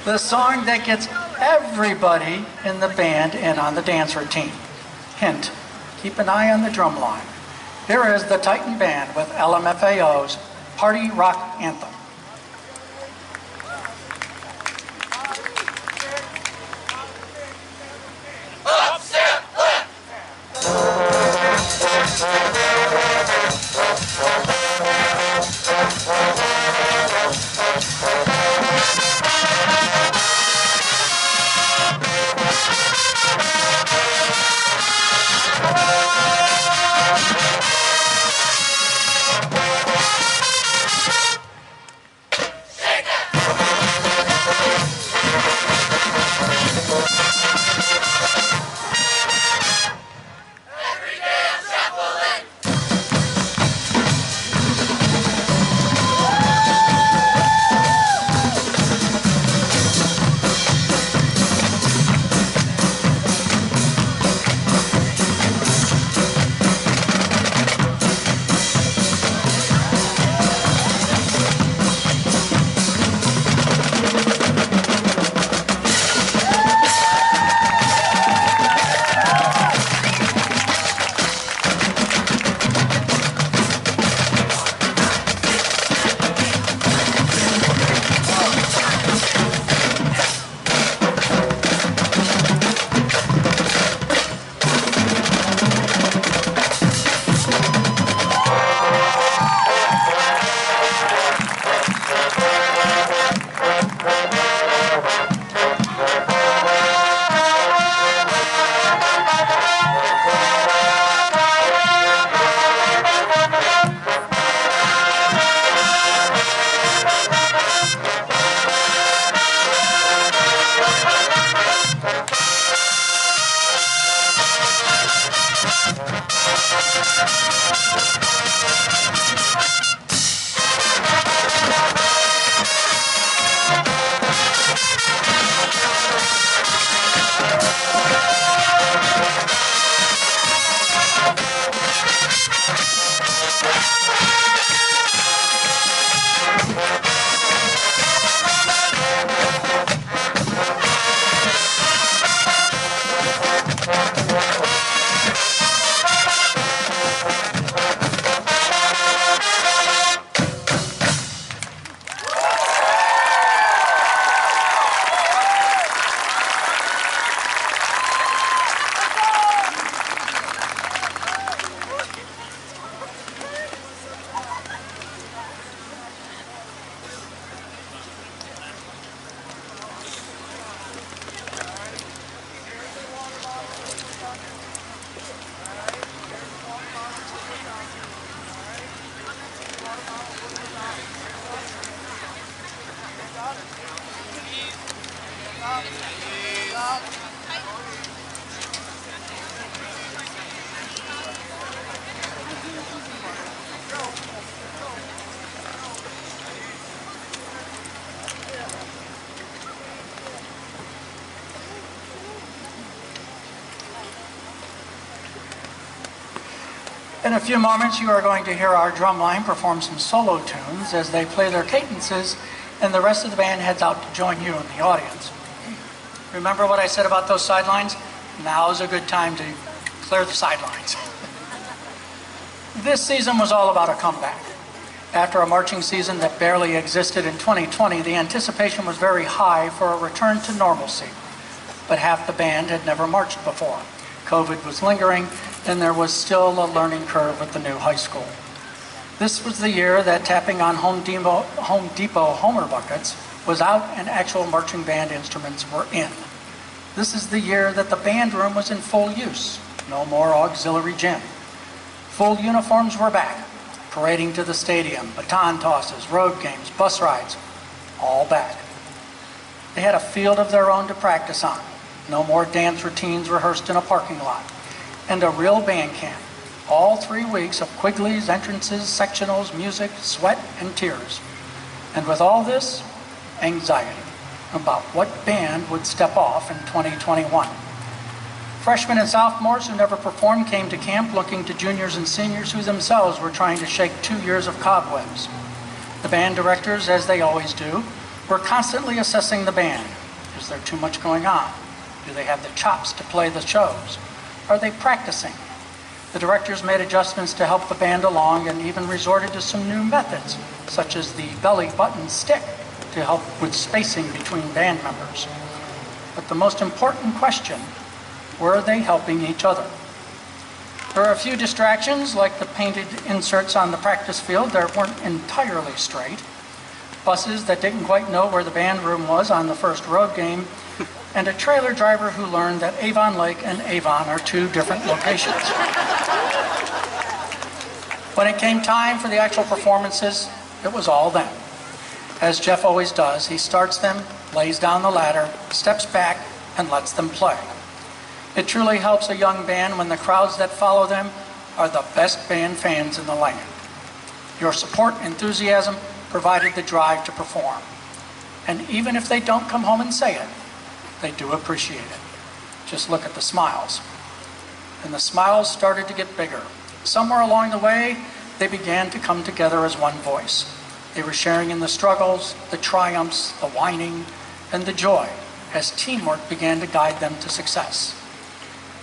The song that gets everybody in the band in on the dance routine. Hint, keep an eye on the drum line. Here is the Titan Band with LMFAO's Party Rock Anthem. In a few moments, you are going to hear our drumline perform some solo tunes as they play their cadences, and the rest of the band heads out to join you in the audience. Remember what I said about those sidelines? Now is a good time to clear the sidelines. This season was all about a comeback. After a marching season that barely existed in 2020, the anticipation was very high for a return to normalcy. But half the band had never marched before. COVID was lingering, and there was still a learning curve at the new high school. This was the year that tapping on Home Depot Homer buckets was out and actual marching band instruments were in. This is the year that the band room was in full use. No more auxiliary gym. Full uniforms were back, parading to the stadium, baton tosses, road games, bus rides, all back. They had a field of their own to practice on. No more dance routines rehearsed in a parking lot. And a real band camp All 3 weeks of Quigley's, entrances, sectionals, music, sweat, and tears. And with all this, anxiety about what band would step off in 2021. Freshmen and sophomores who never performed came to camp looking to juniors and seniors who themselves were trying to shake 2 years of cobwebs. The band directors, as they always do, were constantly assessing the band. Is there too much going on? Do they have the chops to play the shows? Are they practicing? The directors made adjustments to help the band along and even resorted to some new methods, such as the belly button stick to help with spacing between band members. But the most important question, were they helping each other? There are a few distractions, like the painted inserts on the practice field that weren't entirely straight, buses that didn't quite know where the band room was on the first road game, and a trailer driver who learned that Avon Lake and Avon are 2 different locations. When it came time for the actual performances, it was all them. As Jeff always does, he starts them, lays down the ladder, steps back, and lets them play. It truly helps a young band when the crowds that follow them are the best band fans in the land. Your support and enthusiasm provided the drive to perform. And even if they don't come home and say it, they do appreciate it. Just look at the smiles. And the smiles started to get bigger. Somewhere along the way, they began to come together as one voice. They were sharing in the struggles, the triumphs, the whining, and the joy as teamwork began to guide them to success.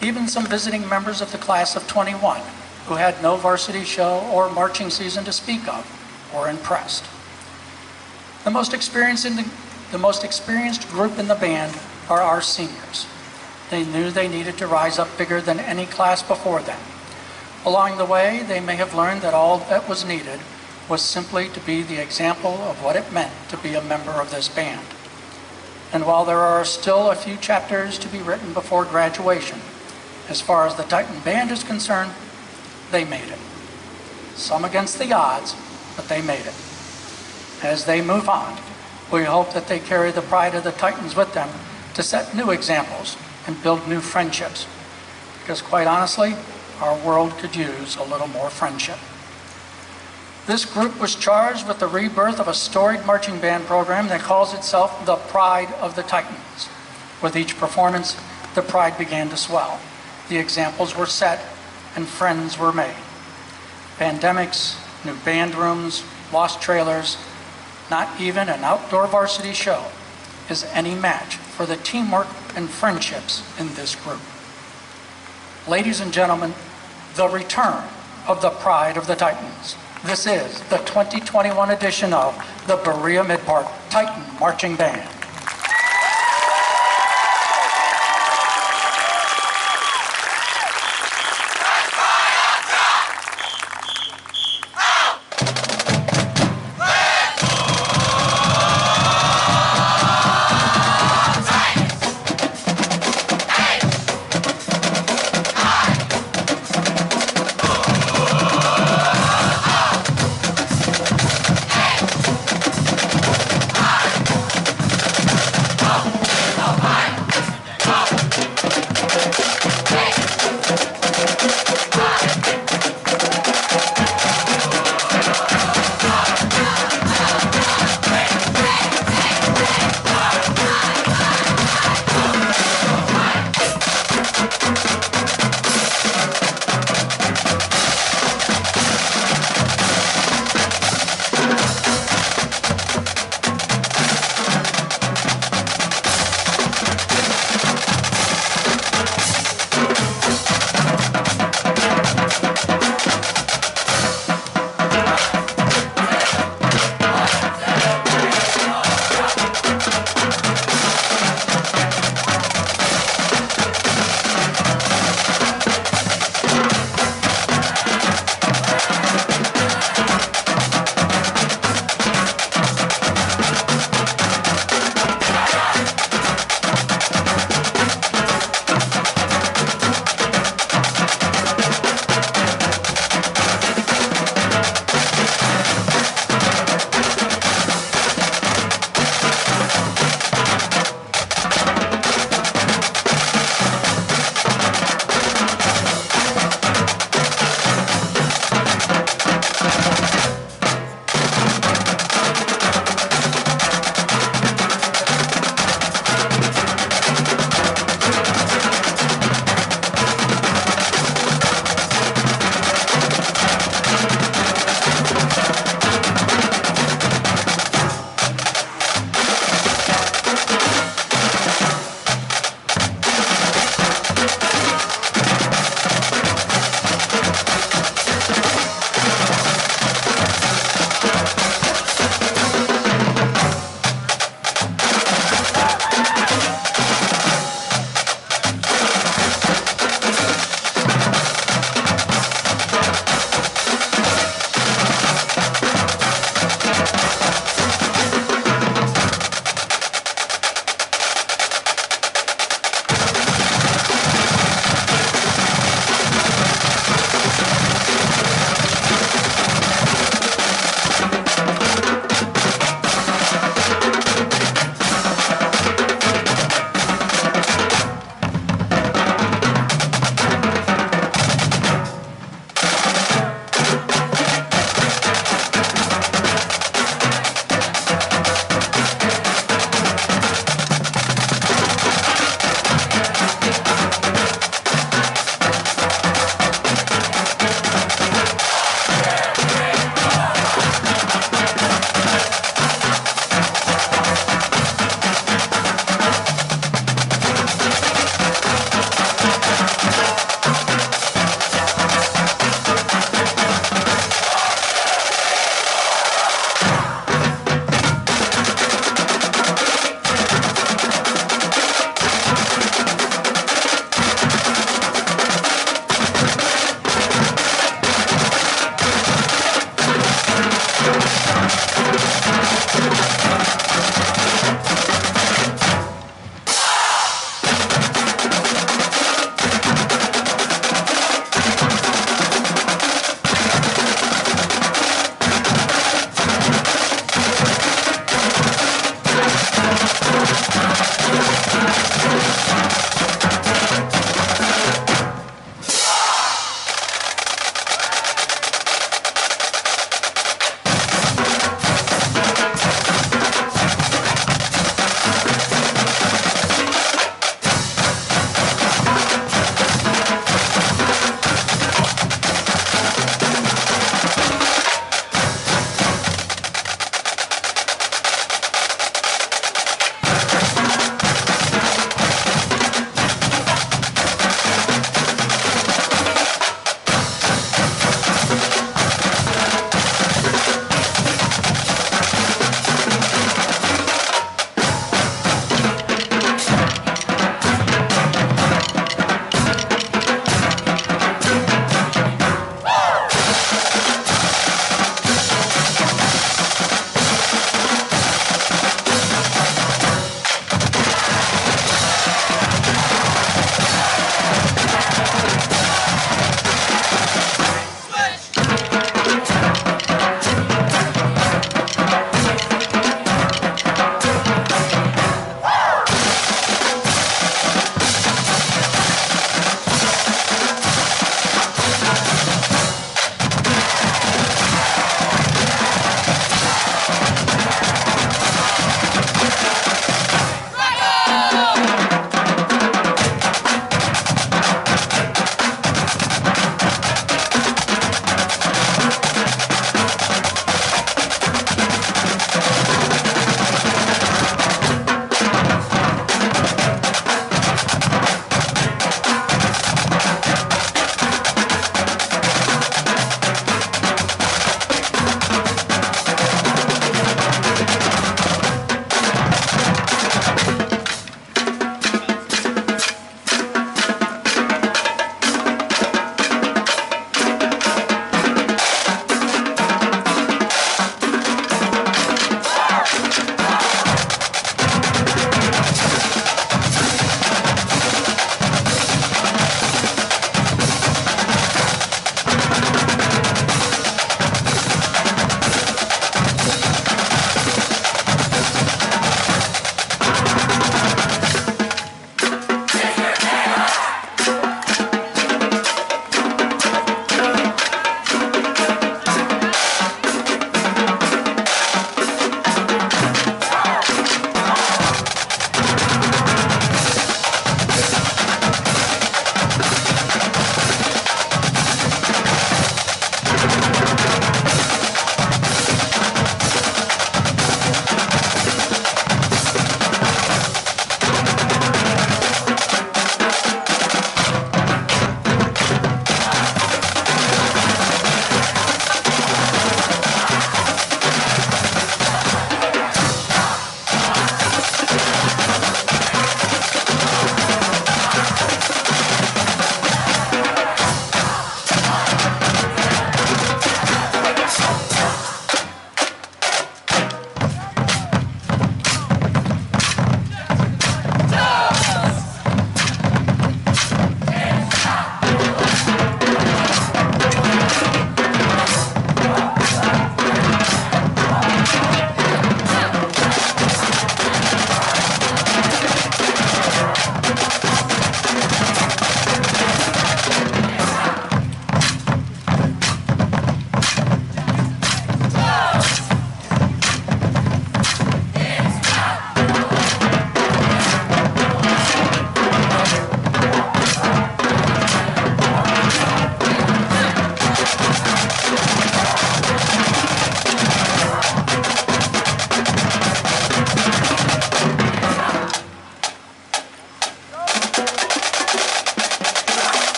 Even some visiting members of the class of 21, who had no varsity show or marching season to speak of, were impressed. The most experienced group in the band are our seniors. They knew they needed to rise up bigger than any class before them. Along the way, they may have learned that all that was needed was simply to be the example of what it meant to be a member of this band. And while there are still a few chapters to be written before graduation, as far as the Titan Band is concerned, they made it. Some against the odds, but they made it. As they move on, we hope that they carry the pride of the Titans with them to set new examples and build new friendships. Because quite honestly, our world could use a little more friendship. This group was charged with the rebirth of a storied marching band program that calls itself the Pride of the Titans. With each performance, the pride began to swell. The examples were set and friends were made. Pandemics, new band rooms, lost trailers, not even an outdoor varsity show is any match for the teamwork and friendships in this group. Ladies and gentlemen, the return of the Pride of the Titans. This is the 2021 edition of the Berea-Midpark Titan Marching Band.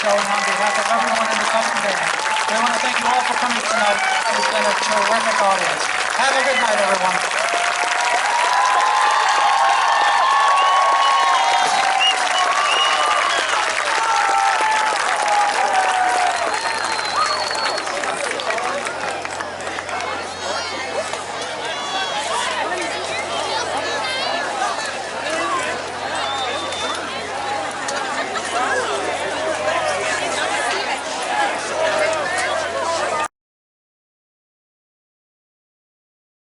Show and on behalf of everyone in the custom band, we want to thank you all for coming tonight. It's been a terrific audience. Have a good night, everyone.